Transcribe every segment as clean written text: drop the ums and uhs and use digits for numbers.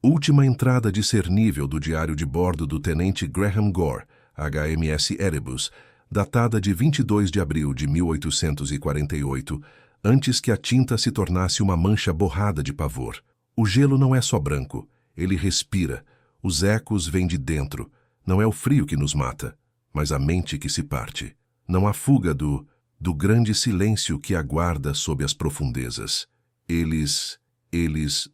Última entrada discernível do diário de bordo do tenente Graham Gore, HMS Erebus, datada de 22 de abril de 1848, antes que a tinta se tornasse uma mancha borrada de pavor. O gelo não é só branco, ele respira, os ecos vêm de dentro. Não é o frio que nos mata, mas a mente que se parte. Não há fuga do grande silêncio que aguarda sob as profundezas. Eles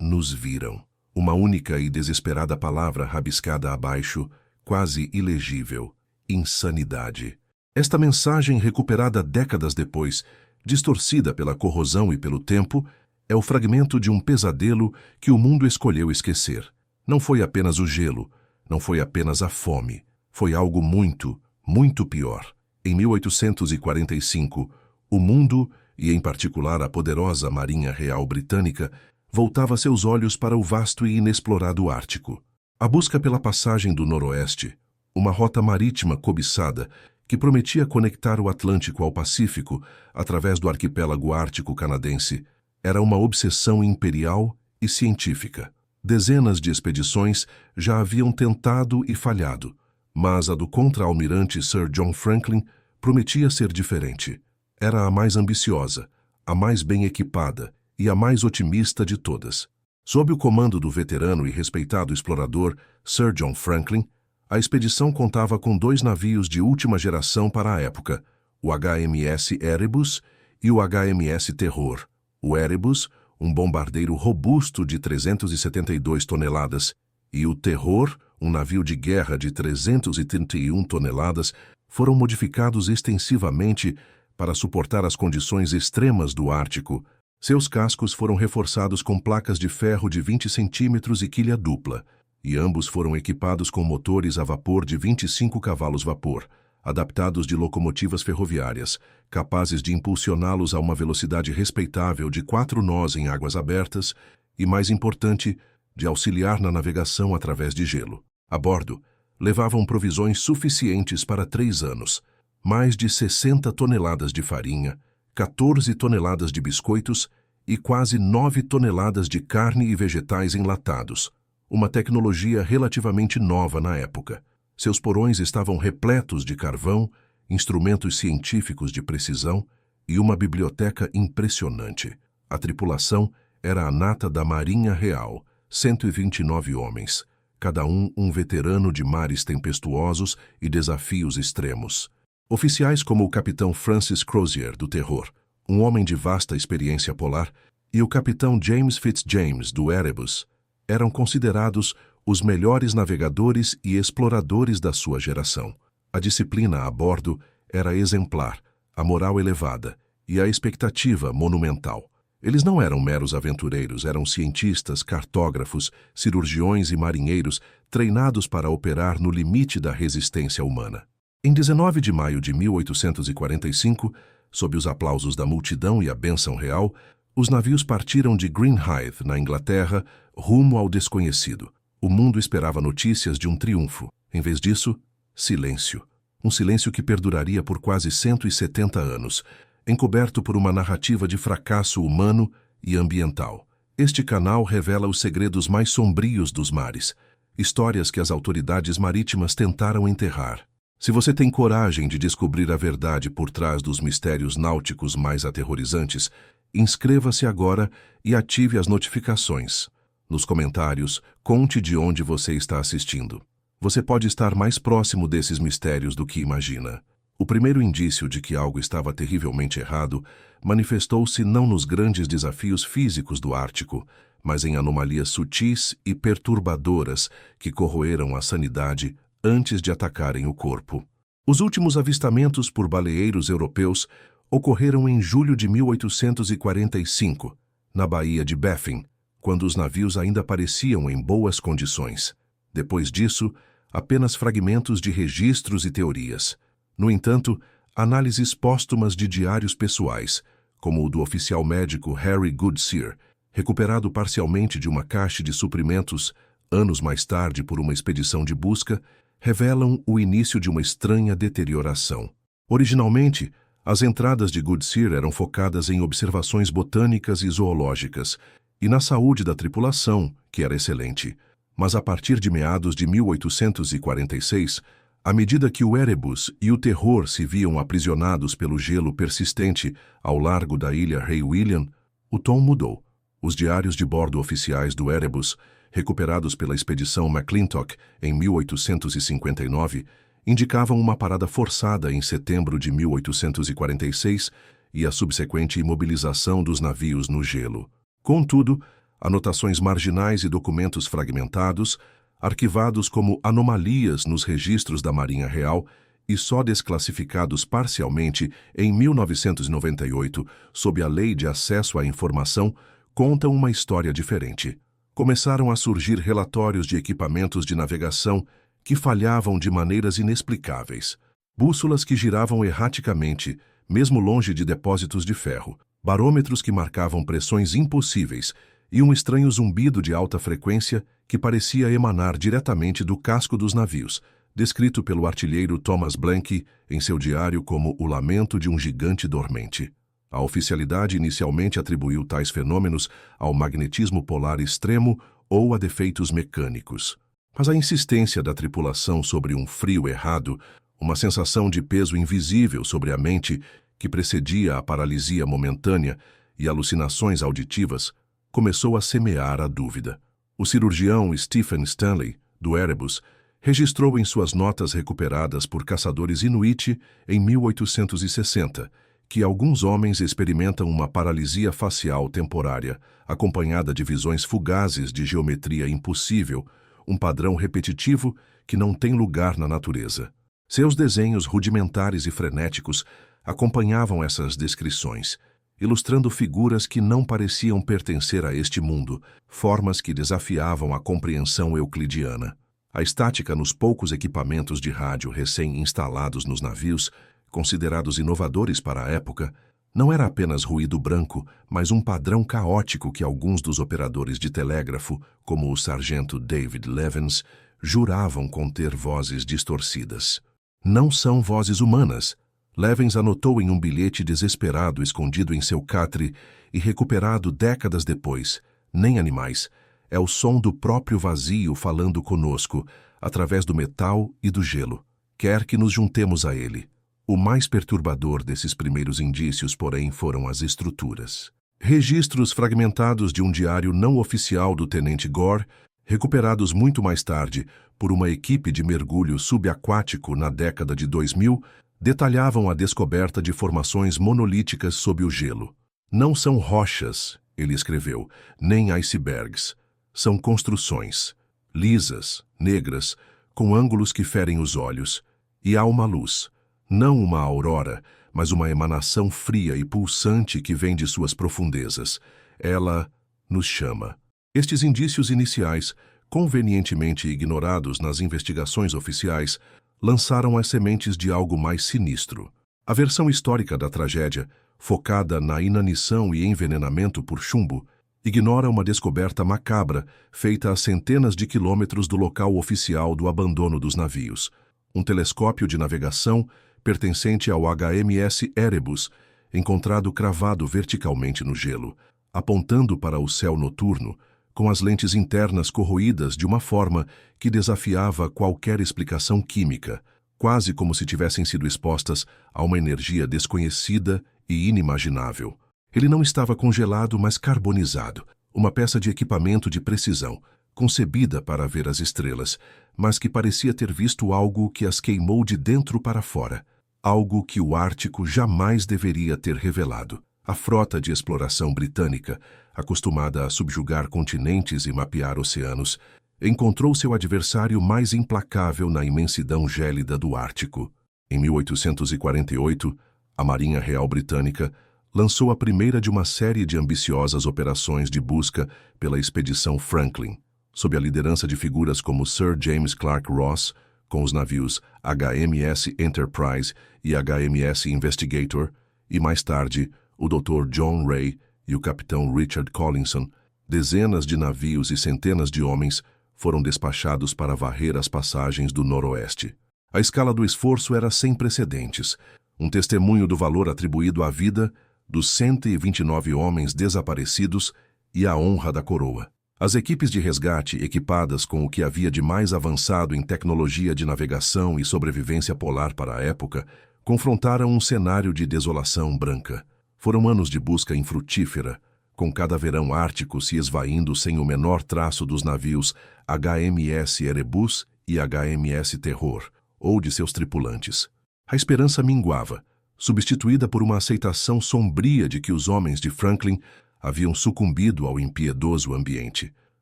nos viram. Uma única e desesperada palavra rabiscada abaixo, quase ilegível: insanidade. Esta mensagem, recuperada décadas depois, distorcida pela corrosão e pelo tempo, é o fragmento de um pesadelo que o mundo escolheu esquecer. Não foi apenas o gelo, não foi apenas a fome, foi algo muito, muito pior. Em 1845, o mundo, e em particular a poderosa Marinha Real Britânica, voltava seus olhos para o vasto e inexplorado Ártico. A busca pela passagem do Noroeste, uma rota marítima cobiçada que prometia conectar o Atlântico ao Pacífico através do arquipélago ártico canadense, era uma obsessão imperial e científica. Dezenas de expedições já haviam tentado e falhado, mas a do contra-almirante Sir John Franklin prometia ser diferente. Era a mais ambiciosa, a mais bem equipada e a mais otimista de todas. Sob o comando do veterano e respeitado explorador Sir John Franklin, a expedição contava com 2 navios de última geração para a época, o HMS Erebus e o HMS Terror. O Erebus, um bombardeiro robusto de 372 toneladas, e o Terror, um navio de guerra de 331 toneladas, foram modificados extensivamente para suportar as condições extremas do Ártico. Seus cascos foram reforçados com placas de ferro de 20 centímetros e quilha dupla, e ambos foram equipados com motores a vapor de 25 cavalos-vapor, adaptados de locomotivas ferroviárias, capazes de impulsioná-los a uma velocidade respeitável de 4 nós em águas abertas e, mais importante, de auxiliar na navegação através de gelo. A bordo, levavam provisões suficientes para 3 anos, mais de 60 toneladas de farinha, 14 toneladas de biscoitos e quase 9 toneladas de carne e vegetais enlatados, uma tecnologia relativamente nova na época. Seus porões estavam repletos de carvão, instrumentos científicos de precisão e uma biblioteca impressionante. A tripulação era a nata da Marinha Real, 129 homens, cada um veterano de mares tempestuosos e desafios extremos. Oficiais como o capitão Francis Crozier, do Terror, um homem de vasta experiência polar, e o capitão James Fitzjames, do Erebus, eram considerados os melhores navegadores e exploradores da sua geração. A disciplina a bordo era exemplar, a moral elevada e a expectativa monumental. Eles não eram meros aventureiros, eram cientistas, cartógrafos, cirurgiões e marinheiros treinados para operar no limite da resistência humana. Em 19 de maio de 1845, sob os aplausos da multidão e a bênção real, os navios partiram de Greenhithe, na Inglaterra, rumo ao desconhecido. O mundo esperava notícias de um triunfo. Em vez disso, silêncio. Um silêncio que perduraria por quase 170 anos, encoberto por uma narrativa de fracasso humano e ambiental. Este canal revela os segredos mais sombrios dos mares, histórias que as autoridades marítimas tentaram enterrar. Se você tem coragem de descobrir a verdade por trás dos mistérios náuticos mais aterrorizantes, inscreva-se agora e ative as notificações. Nos comentários, conte de onde você está assistindo. Você pode estar mais próximo desses mistérios do que imagina. O primeiro indício de que algo estava terrivelmente errado manifestou-se não nos grandes desafios físicos do Ártico, mas em anomalias sutis e perturbadoras que corroeram a sanidade antes de atacarem o corpo. Os últimos avistamentos por baleeiros europeus ocorreram em julho de 1845, na Baía de Baffin, quando os navios ainda pareciam em boas condições. Depois disso, apenas fragmentos de registros e teorias. No entanto, análises póstumas de diários pessoais, como o do oficial médico Harry Goodsir, recuperado parcialmente de uma caixa de suprimentos, anos mais tarde por uma expedição de busca, revelam o início de uma estranha deterioração. Originalmente, as entradas de Goodsir eram focadas em observações botânicas e zoológicas, e na saúde da tripulação, que era excelente. Mas a partir de meados de 1846, à medida que o Erebus e o Terror se viam aprisionados pelo gelo persistente ao largo da ilha Rei William, o tom mudou. Os diários de bordo oficiais do Erebus, recuperados pela expedição McClintock em 1859, indicavam uma parada forçada em setembro de 1846 e a subsequente imobilização dos navios no gelo. Contudo, anotações marginais e documentos fragmentados, arquivados como anomalias nos registros da Marinha Real e só desclassificados parcialmente em 1998 sob a Lei de Acesso à Informação, contam uma história diferente. Começaram a surgir relatórios de equipamentos de navegação que falhavam de maneiras inexplicáveis, bússolas que giravam erraticamente, mesmo longe de depósitos de ferro, barômetros que marcavam pressões impossíveis e um estranho zumbido de alta frequência que parecia emanar diretamente do casco dos navios, descrito pelo artilheiro Thomas Blank em seu diário como o lamento de um gigante dormente. A oficialidade inicialmente atribuiu tais fenômenos ao magnetismo polar extremo ou a defeitos mecânicos. Mas a insistência da tripulação sobre um frio errado, uma sensação de peso invisível sobre a mente que precedia a paralisia momentânea e alucinações auditivas, começou a semear a dúvida. O cirurgião Stephen Stanley, do Erebus, registrou em suas notas recuperadas por caçadores Inuit em 1860 que alguns homens experimentam uma paralisia facial temporária, acompanhada de visões fugazes de geometria impossível, um padrão repetitivo que não tem lugar na natureza. Seus desenhos rudimentares e frenéticos acompanhavam essas descrições, ilustrando figuras que não pareciam pertencer a este mundo, formas que desafiavam a compreensão euclidiana. A estática nos poucos equipamentos de rádio recém-instalados nos navios, considerados inovadores para a época, não era apenas ruído branco, mas um padrão caótico que alguns dos operadores de telégrafo, como o sargento David Levens, juravam conter vozes distorcidas. Não são vozes humanas, Levens anotou em um bilhete desesperado escondido em seu catre e recuperado décadas depois. Nem animais. É o som do próprio vazio falando conosco, através do metal e do gelo. Quer que nos juntemos a ele. O mais perturbador desses primeiros indícios, porém, foram as estruturas. Registros fragmentados de um diário não oficial do tenente Gore, recuperados muito mais tarde por uma equipe de mergulho subaquático na década de 2000, detalhavam a descoberta de formações monolíticas sob o gelo. Não são rochas, ele escreveu, nem icebergs. São construções, lisas, negras, com ângulos que ferem os olhos. E há uma luz. Não uma aurora, mas uma emanação fria e pulsante que vem de suas profundezas. Ela nos chama. Estes indícios iniciais, convenientemente ignorados nas investigações oficiais, lançaram as sementes de algo mais sinistro. A versão histórica da tragédia, focada na inanição e envenenamento por chumbo, ignora uma descoberta macabra feita a centenas de quilômetros do local oficial do abandono dos navios. Um telescópio de navegação pertencente ao HMS Erebus, encontrado cravado verticalmente no gelo, apontando para o céu noturno, com as lentes internas corroídas de uma forma que desafiava qualquer explicação química, quase como se tivessem sido expostas a uma energia desconhecida e inimaginável. Ele não estava congelado, mas carbonizado, uma peça de equipamento de precisão, concebida para ver as estrelas, mas que parecia ter visto algo que as queimou de dentro para fora, algo que o Ártico jamais deveria ter revelado. A frota de exploração britânica, acostumada a subjugar continentes e mapear oceanos, encontrou seu adversário mais implacável na imensidão gélida do Ártico. Em 1848, a Marinha Real Britânica lançou a primeira de uma série de ambiciosas operações de busca pela Expedição Franklin, sob a liderança de figuras como Sir James Clark Ross, com os navios HMS Enterprise e HMS Investigator, e mais tarde o Dr. John Ray e o capitão Richard Collinson. Dezenas de navios e centenas de homens foram despachados para varrer as passagens do noroeste. A escala do esforço era sem precedentes, um testemunho do valor atribuído à vida dos 129 homens desaparecidos e à honra da coroa. As equipes de resgate, equipadas com o que havia de mais avançado em tecnologia de navegação e sobrevivência polar para a época, confrontaram um cenário de desolação branca. Foram anos de busca infrutífera, com cada verão ártico se esvaindo sem o menor traço dos navios HMS Erebus e HMS Terror, ou de seus tripulantes. A esperança minguava, substituída por uma aceitação sombria de que os homens de Franklin haviam sucumbido ao impiedoso ambiente.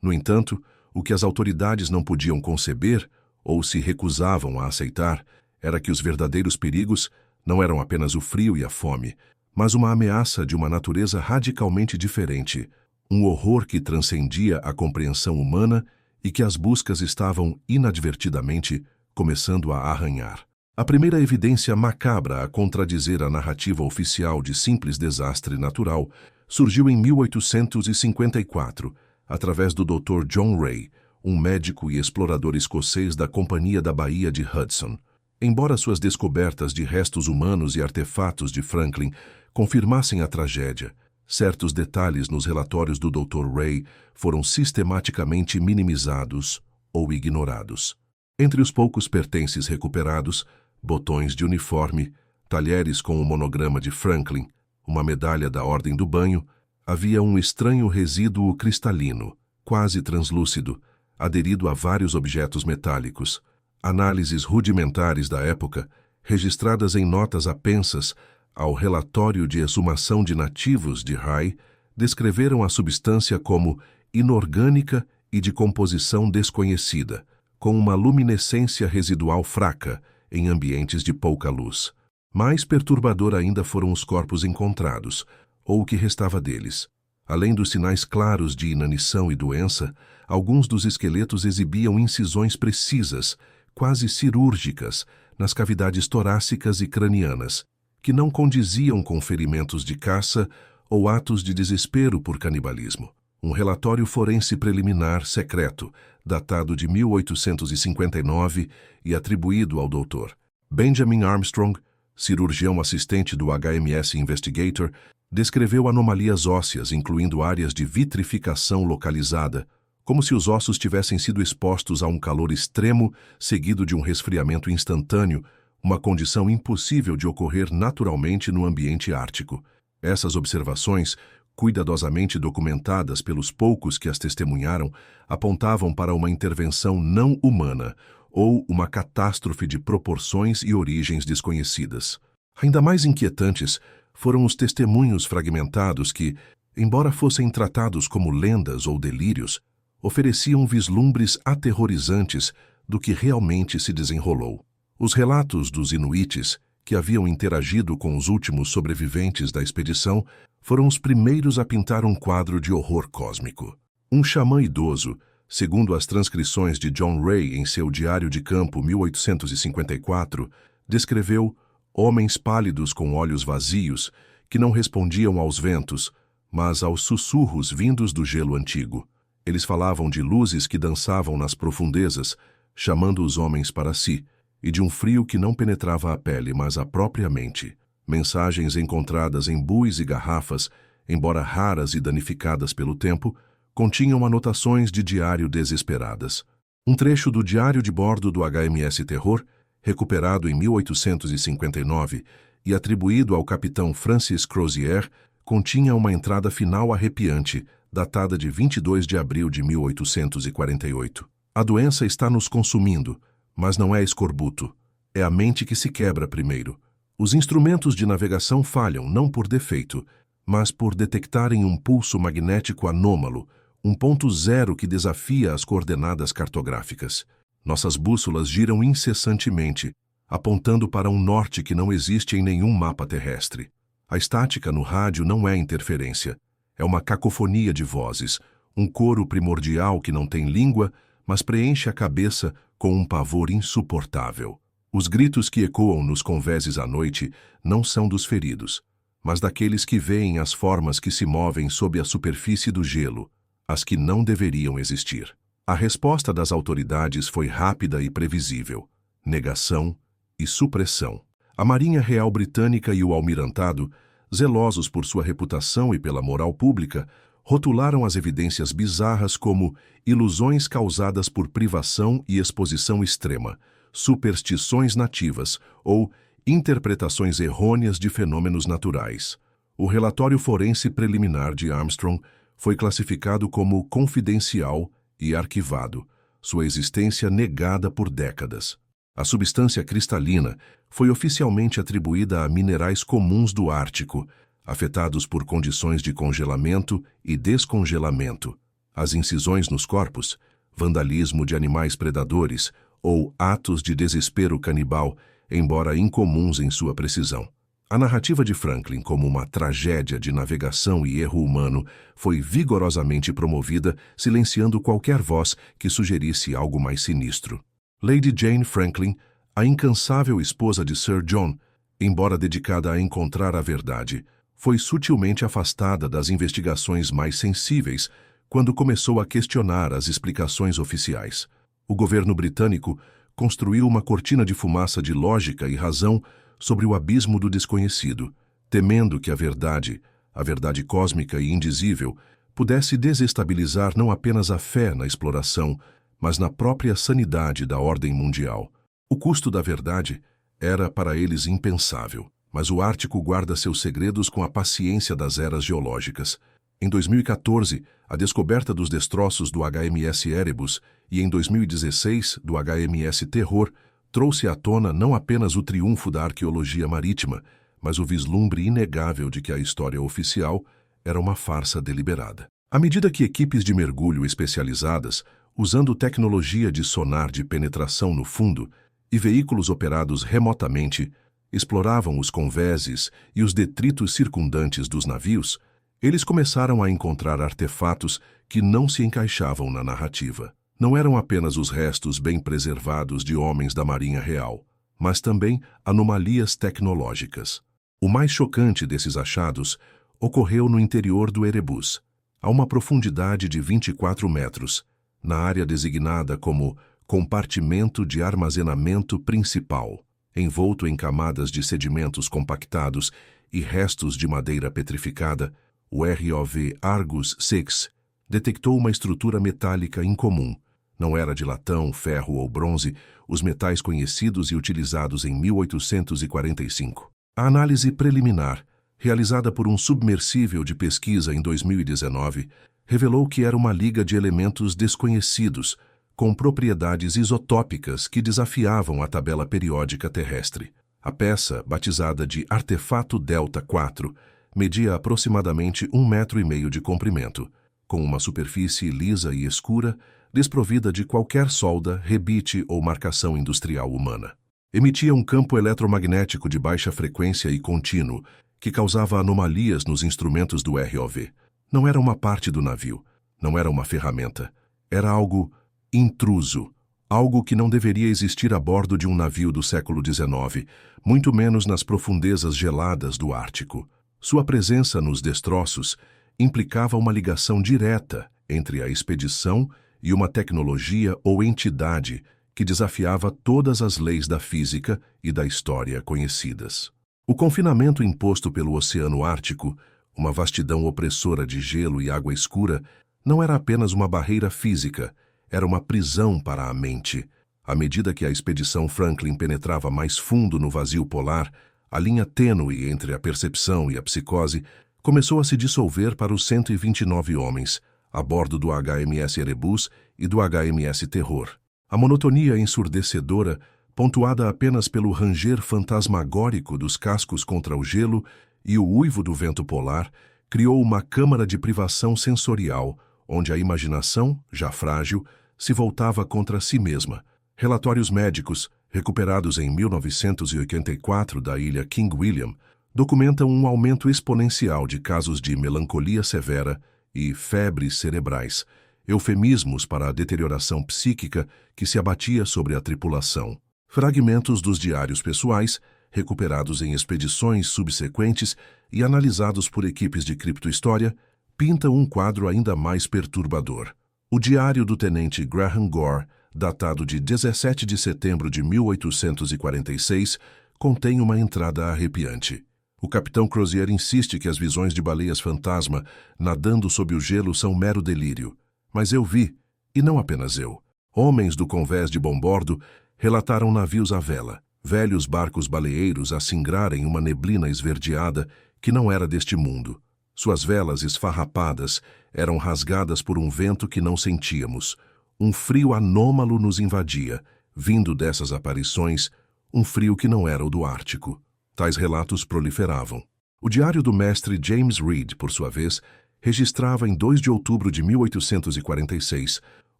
No entanto, o que as autoridades não podiam conceber, ou se recusavam a aceitar, era que os verdadeiros perigos não eram apenas o frio e a fome, mas uma ameaça de uma natureza radicalmente diferente, um horror que transcendia a compreensão humana e que as buscas estavam, inadvertidamente, começando a arranhar. A primeira evidência macabra a contradizer a narrativa oficial de simples desastre natural surgiu em 1854, através do Dr. John Ray, um médico e explorador escocês da Companhia da Baía de Hudson. Embora suas descobertas de restos humanos e artefatos de Franklin confirmassem a tragédia, certos detalhes nos relatórios do Dr. Ray foram sistematicamente minimizados ou ignorados. Entre os poucos pertences recuperados, botões de uniforme, talheres com o monograma de Franklin, uma medalha da Ordem do Banho, havia um estranho resíduo cristalino, quase translúcido, aderido a vários objetos metálicos. Análises rudimentares da época, registradas em notas apensas ao relatório de exumação de nativos de Ray, descreveram a substância como inorgânica e de composição desconhecida, com uma luminescência residual fraca em ambientes de pouca luz. Mais perturbador ainda foram os corpos encontrados, ou o que restava deles. Além dos sinais claros de inanição e doença, alguns dos esqueletos exibiam incisões precisas, quase cirúrgicas, nas cavidades torácicas e cranianas, que não condiziam com ferimentos de caça ou atos de desespero por canibalismo. Um relatório forense preliminar secreto, datado de 1859 e atribuído ao Dr. Benjamin Armstrong, cirurgião assistente do HMS Investigator, descreveu anomalias ósseas, incluindo áreas de vitrificação localizada, como se os ossos tivessem sido expostos a um calor extremo seguido de um resfriamento instantâneo, uma condição impossível de ocorrer naturalmente no ambiente ártico. Essas observações, cuidadosamente documentadas pelos poucos que as testemunharam, apontavam para uma intervenção não humana ou uma catástrofe de proporções e origens desconhecidas. Ainda mais inquietantes foram os testemunhos fragmentados que, embora fossem tratados como lendas ou delírios, ofereciam vislumbres aterrorizantes do que realmente se desenrolou. Os relatos dos inuites, que haviam interagido com os últimos sobreviventes da expedição, foram os primeiros a pintar um quadro de horror cósmico. Um xamã idoso, segundo as transcrições de John Ray em seu Diário de Campo 1854, descreveu homens pálidos com olhos vazios que não respondiam aos ventos, mas aos sussurros vindos do gelo antigo. Eles falavam de luzes que dançavam nas profundezas, chamando os homens para si, e de um frio que não penetrava a pele, mas a própria mente. Mensagens encontradas em buis e garrafas, embora raras e danificadas pelo tempo, continham anotações de diário desesperadas. Um trecho do diário de bordo do HMS Terror, recuperado em 1859 e atribuído ao capitão Francis Crozier, continha uma entrada final arrepiante, datada de 22 de abril de 1848. A doença está nos consumindo, mas não é escorbuto. É a mente que se quebra primeiro. Os instrumentos de navegação falham não por defeito, mas por detectarem um pulso magnético anômalo, um ponto zero que desafia as coordenadas cartográficas. Nossas bússolas giram incessantemente, apontando para um norte que não existe em nenhum mapa terrestre. A estática no rádio não é interferência. É uma cacofonia de vozes, um coro primordial que não tem língua, mas preenche a cabeça com um pavor insuportável. Os gritos que ecoam nos convéses à noite não são dos feridos, mas daqueles que veem as formas que se movem sob a superfície do gelo, as que não deveriam existir. A resposta das autoridades foi rápida e previsível: negação e supressão. A Marinha Real Britânica e o Almirantado, zelosos por sua reputação e pela moral pública, rotularam as evidências bizarras como ilusões causadas por privação e exposição extrema, superstições nativas ou interpretações errôneas de fenômenos naturais. O relatório forense preliminar de Armstrong foi classificado como confidencial e arquivado, sua existência negada por décadas. A substância cristalina foi oficialmente atribuída a minerais comuns do Ártico, afetados por condições de congelamento e descongelamento. As incisões nos corpos, vandalismo de animais predadores ou atos de desespero canibal, embora incomuns em sua precisão. A narrativa de Franklin como uma tragédia de navegação e erro humano foi vigorosamente promovida, silenciando qualquer voz que sugerisse algo mais sinistro. Lady Jane Franklin, a incansável esposa de Sir John, embora dedicada a encontrar a verdade, foi sutilmente afastada das investigações mais sensíveis quando começou a questionar as explicações oficiais. O governo britânico construiu uma cortina de fumaça de lógica e razão sobre o abismo do desconhecido, temendo que a verdade cósmica e indizível, pudesse desestabilizar não apenas a fé na exploração, mas na própria sanidade da ordem mundial. O custo da verdade era para eles impensável, mas o Ártico guarda seus segredos com a paciência das eras geológicas. Em 2014, a descoberta dos destroços do HMS Erebus e em 2016 do HMS Terror trouxe à tona não apenas o triunfo da arqueologia marítima, mas o vislumbre inegável de que a história oficial era uma farsa deliberada. À medida que equipes de mergulho especializadas, usando tecnologia de sonar de penetração no fundo e veículos operados remotamente, exploravam os convéses e os detritos circundantes dos navios, eles começaram a encontrar artefatos que não se encaixavam na narrativa. Não eram apenas os restos bem preservados de homens da Marinha Real, mas também anomalias tecnológicas. O mais chocante desses achados ocorreu no interior do Erebus, a uma profundidade de 24 metros, na área designada como compartimento de armazenamento principal, envolto em camadas de sedimentos compactados e restos de madeira petrificada. O ROV Argus 6 detectou uma estrutura metálica incomum. Não era de latão, ferro ou bronze, os metais conhecidos e utilizados em 1845. A análise preliminar, realizada por um submersível de pesquisa em 2019, revelou que era uma liga de elementos desconhecidos, com propriedades isotópicas que desafiavam a tabela periódica terrestre. A peça, batizada de Artefato Delta 4, media aproximadamente 1,5 metro de comprimento, com uma superfície lisa e escura, desprovida de qualquer solda, rebite ou marcação industrial humana. Emitia um campo eletromagnético de baixa frequência e contínuo, que causava anomalias nos instrumentos do ROV. Não era uma parte do navio, não era uma ferramenta. Era algo intruso, algo que não deveria existir a bordo de um navio do século XIX, muito menos nas profundezas geladas do Ártico. Sua presença nos destroços implicava uma ligação direta entre a expedição e uma tecnologia ou entidade que desafiava todas as leis da física e da história conhecidas. O confinamento imposto pelo Oceano Ártico, uma vastidão opressora de gelo e água escura, não era apenas uma barreira física, era uma prisão para a mente. À medida que a expedição Franklin penetrava mais fundo no vazio polar, a linha tênue entre a percepção e a psicose começou a se dissolver para os 129 homens, a bordo do HMS Erebus e do HMS Terror. A monotonia ensurdecedora, pontuada apenas pelo ranger fantasmagórico dos cascos contra o gelo e o uivo do vento polar, criou uma câmara de privação sensorial, onde a imaginação, já frágil, se voltava contra si mesma. Relatórios médicos, recuperados em 1984 da ilha King William, documentam um aumento exponencial de casos de melancolia severa e febres cerebrais, eufemismos para a deterioração psíquica que se abatia sobre a tripulação. Fragmentos dos diários pessoais, recuperados em expedições subsequentes e analisados por equipes de criptohistória, pintam um quadro ainda mais perturbador. O diário do tenente Graham Gore, datado de 17 de setembro de 1846, contém uma entrada arrepiante. O capitão Crozier insiste que as visões de baleias fantasma nadando sob o gelo são mero delírio. Mas eu vi, e não apenas eu. Homens do convés de bombordo relataram navios à vela, velhos barcos baleeiros a singrarem uma neblina esverdeada que não era deste mundo. Suas velas esfarrapadas eram rasgadas por um vento que não sentíamos. Um frio anômalo nos invadia, vindo dessas aparições, um frio que não era o do Ártico. Tais relatos proliferavam. O diário do mestre James Reed, por sua vez, registrava em 2 de outubro de 1846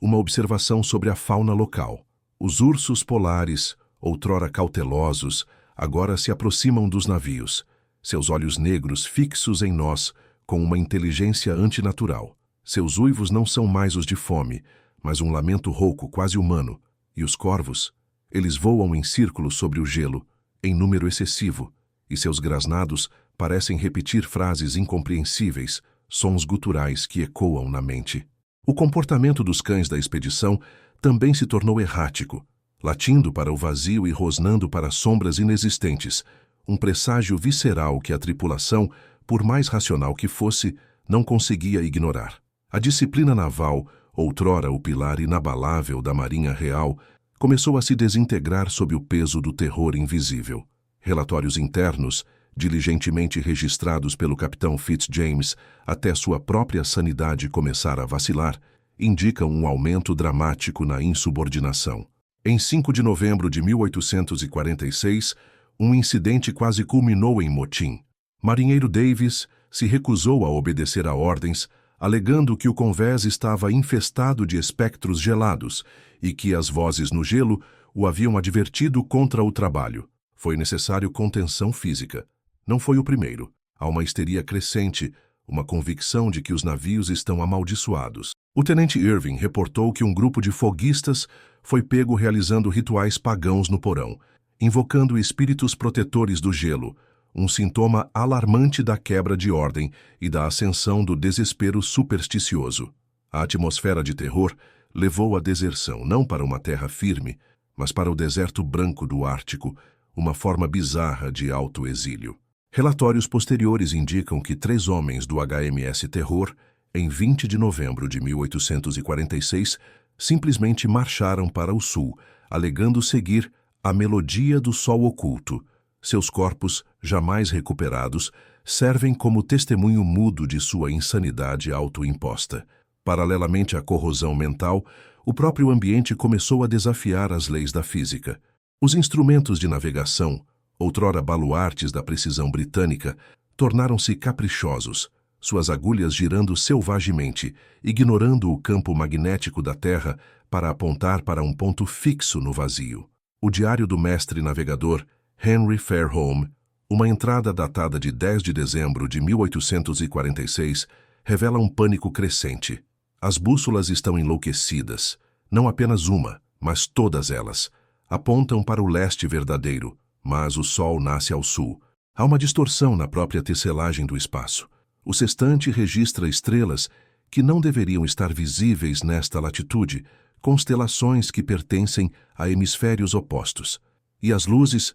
uma observação sobre a fauna local. Os ursos polares, outrora cautelosos, agora se aproximam dos navios, seus olhos negros fixos em nós com uma inteligência antinatural. Seus uivos não são mais os de fome, mas um lamento rouco quase humano. E os corvos? Eles voam em círculos sobre o gelo, em número excessivo, e seus grasnados parecem repetir frases incompreensíveis, sons guturais que ecoam na mente. O comportamento dos cães da expedição também se tornou errático, latindo para o vazio e rosnando para sombras inexistentes, um presságio visceral que a tripulação, por mais racional que fosse, não conseguia ignorar. A disciplina naval, outrora o pilar inabalável da Marinha Real, começou a se desintegrar sob o peso do terror invisível. Relatórios internos, diligentemente registrados pelo capitão Fitzjames até sua própria sanidade começar a vacilar, indicam um aumento dramático na insubordinação. Em 5 de novembro de 1846, um incidente quase culminou em motim. Marinheiro Davis se recusou a obedecer a ordens, alegando que o convés estava infestado de espectros gelados e que as vozes no gelo o haviam advertido contra o trabalho. Foi necessário contenção física. Não foi o primeiro. Há uma histeria crescente, uma convicção de que os navios estão amaldiçoados. O tenente Irving reportou que um grupo de foguistas foi pego realizando rituais pagãos no porão, invocando espíritos protetores do gelo, um sintoma alarmante da quebra de ordem e da ascensão do desespero supersticioso. A atmosfera de terror levou a deserção não para uma terra firme, mas para o deserto branco do Ártico, uma forma bizarra de autoexílio. Relatórios posteriores indicam que 3 homens do HMS Terror, em 20 de novembro de 1846, simplesmente marcharam para o sul, alegando seguir a melodia do sol oculto. Seus corpos, jamais recuperados, servem como testemunho mudo de sua insanidade autoimposta. Paralelamente à corrosão mental, o próprio ambiente começou a desafiar as leis da física. Os instrumentos de navegação, outrora baluartes da precisão britânica, tornaram-se caprichosos, suas agulhas girando selvagemente, ignorando o campo magnético da Terra para apontar para um ponto fixo no vazio. O diário do mestre navegador Henry Fairholme, uma entrada datada de 10 de dezembro de 1846, revela um pânico crescente. As bússolas estão enlouquecidas, não apenas uma, mas todas elas. Apontam para o leste verdadeiro, mas o sol nasce ao sul. Há uma distorção na própria tecelagem do espaço. O sextante registra estrelas que não deveriam estar visíveis nesta latitude, constelações que pertencem a hemisférios opostos. E as luzes,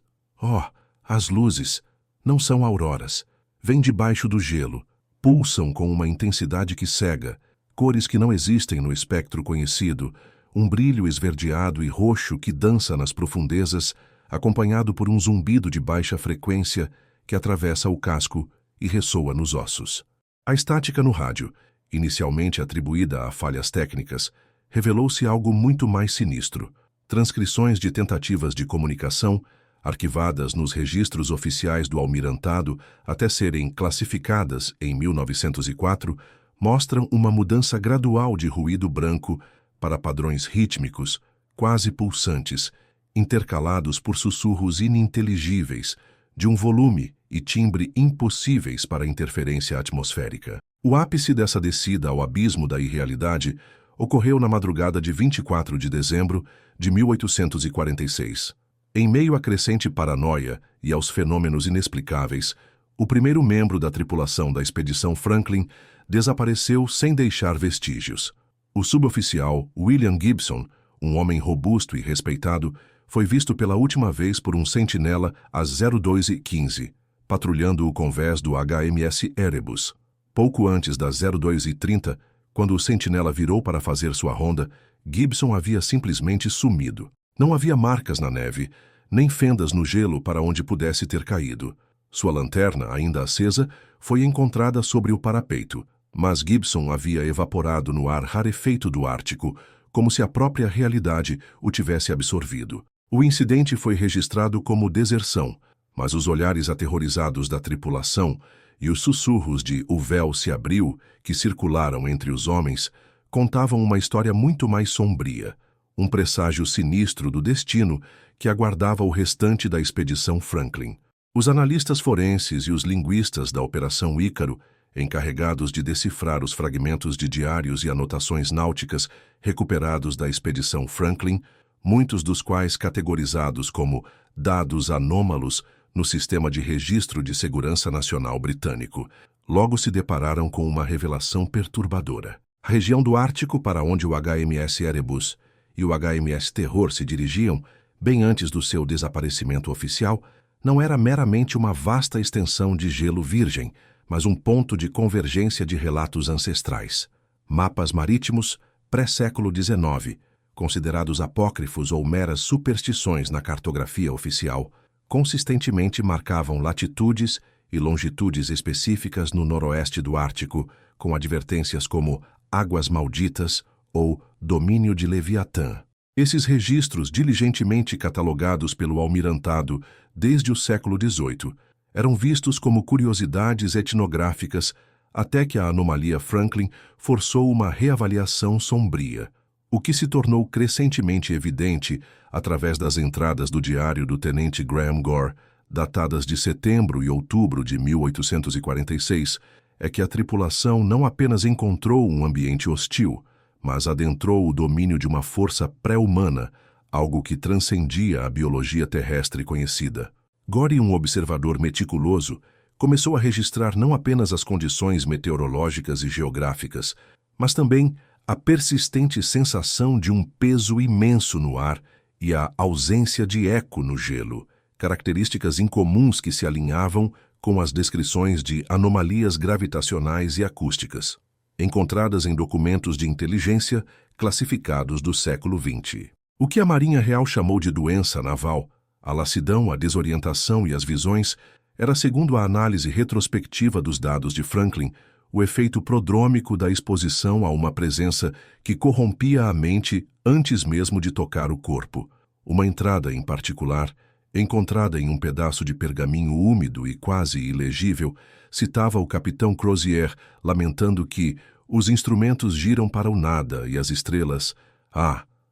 as luzes, não são auroras. Vêm debaixo do gelo, pulsam com uma intensidade que cega, cores que não existem no espectro conhecido, um brilho esverdeado e roxo que dança nas profundezas, acompanhado por um zumbido de baixa frequência que atravessa o casco e ressoa nos ossos. A estática no rádio, inicialmente atribuída a falhas técnicas, revelou-se algo muito mais sinistro. Transcrições de tentativas de comunicação, arquivadas nos registros oficiais do Almirantado até serem classificadas em 1904, mostram uma mudança gradual de ruído branco para padrões rítmicos, quase pulsantes, intercalados por sussurros ininteligíveis, de um volume e timbre impossíveis para interferência atmosférica. O ápice dessa descida ao abismo da irrealidade ocorreu na madrugada de 24 de dezembro de 1846. Em meio à crescente paranoia e aos fenômenos inexplicáveis, o primeiro membro da tripulação da expedição Franklin desapareceu sem deixar vestígios. O suboficial William Gibson, um homem robusto e respeitado, foi visto pela última vez por um sentinela às 02h15. patrulhando o convés do HMS Erebus. Pouco antes das 02h30, quando o sentinela virou para fazer sua ronda, Gibson havia simplesmente sumido. Não havia marcas na neve, nem fendas no gelo para onde pudesse ter caído. Sua lanterna, ainda acesa, foi encontrada sobre o parapeito, mas Gibson havia evaporado no ar rarefeito do Ártico, como se a própria realidade o tivesse absorvido. O incidente foi registrado como deserção, mas os olhares aterrorizados da tripulação e os sussurros de "o véu se abriu" que circularam entre os homens contavam uma história muito mais sombria, um presságio sinistro do destino que aguardava o restante da expedição Franklin. Os analistas forenses e os linguistas da Operação Ícaro, encarregados de decifrar os fragmentos de diários e anotações náuticas recuperados da expedição Franklin, muitos dos quais categorizados como dados anômalos no Sistema de Registro de Segurança Nacional britânico, logo se depararam com uma revelação perturbadora. A região do Ártico para onde o HMS Erebus e o HMS Terror se dirigiam, bem antes do seu desaparecimento oficial, não era meramente uma vasta extensão de gelo virgem, mas um ponto de convergência de relatos ancestrais. Mapas marítimos pré-século XIX, considerados apócrifos ou meras superstições na cartografia oficial, consistentemente marcavam latitudes e longitudes específicas no noroeste do Ártico, com advertências como águas malditas ou domínio de Leviatã. Esses registros, diligentemente catalogados pelo almirantado desde o século XVIII, eram vistos como curiosidades etnográficas até que a anomalia Franklin forçou uma reavaliação sombria, o que se tornou crescentemente evidente através das entradas do diário do tenente Graham Gore, datadas de setembro e outubro de 1846, é que a tripulação não apenas encontrou um ambiente hostil, mas adentrou o domínio de uma força pré-humana, algo que transcendia a biologia terrestre conhecida. Gore, um observador meticuloso, começou a registrar não apenas as condições meteorológicas e geográficas, mas também a persistente sensação de um peso imenso no ar e a ausência de eco no gelo, características incomuns que se alinhavam com as descrições de anomalias gravitacionais e acústicas, encontradas em documentos de inteligência classificados do século XX. O que a Marinha Real chamou de doença naval, a lassidão, a desorientação e as visões, era, segundo a análise retrospectiva dos dados de Franklin, o efeito prodrômico da exposição a uma presença que corrompia a mente antes mesmo de tocar o corpo. Uma entrada, em particular, encontrada em um pedaço de pergaminho úmido e quase ilegível, citava o capitão Crozier, lamentando que os instrumentos giram para o nada e as estrelas...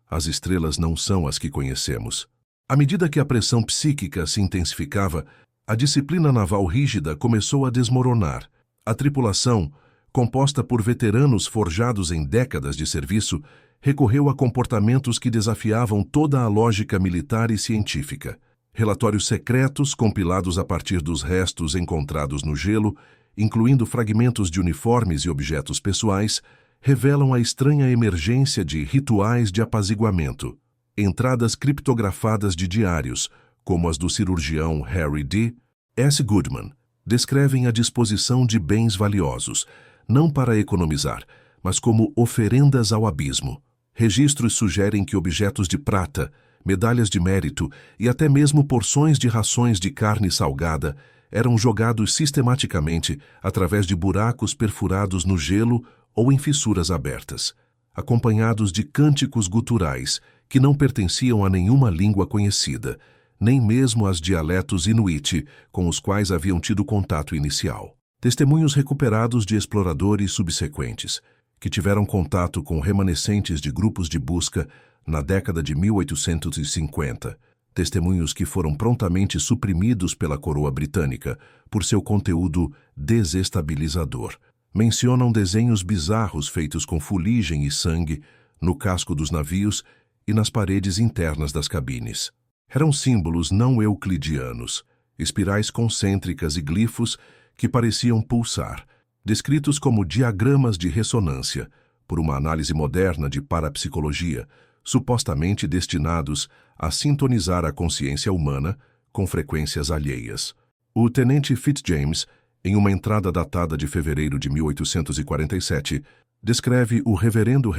as estrelas não são as que conhecemos. À medida que a pressão psíquica se intensificava, a disciplina naval rígida começou a desmoronar. A tripulação, composta por veteranos forjados em décadas de serviço, recorreu a comportamentos que desafiavam toda a lógica militar e científica. Relatórios secretos, compilados a partir dos restos encontrados no gelo, incluindo fragmentos de uniformes e objetos pessoais, revelam a estranha emergência de rituais de apaziguamento. Entradas criptografadas de diários, como as do cirurgião Harry D. S. Goodman, descrevem a disposição de bens valiosos, não para economizar, mas como oferendas ao abismo. Registros sugerem que objetos de prata, medalhas de mérito e até mesmo porções de rações de carne salgada eram jogados sistematicamente através de buracos perfurados no gelo ou em fissuras abertas, acompanhados de cânticos guturais que não pertenciam a nenhuma língua conhecida, nem mesmo aos dialetos inuit com os quais haviam tido contato inicial. Testemunhos recuperados de exploradores subsequentes, que tiveram contato com remanescentes de grupos de busca na década de 1850, testemunhos que foram prontamente suprimidos pela coroa britânica por seu conteúdo desestabilizador. Mencionam desenhos bizarros feitos com fuligem e sangue no casco dos navios e nas paredes internas das cabines. Eram símbolos não euclidianos, espirais concêntricas e glifos que pareciam pulsar, descritos como diagramas de ressonância, por uma análise moderna de parapsicologia, supostamente destinados a sintonizar a consciência humana com frequências alheias. O tenente Fitzjames, em uma entrada datada de fevereiro de 1847, descreve o reverendo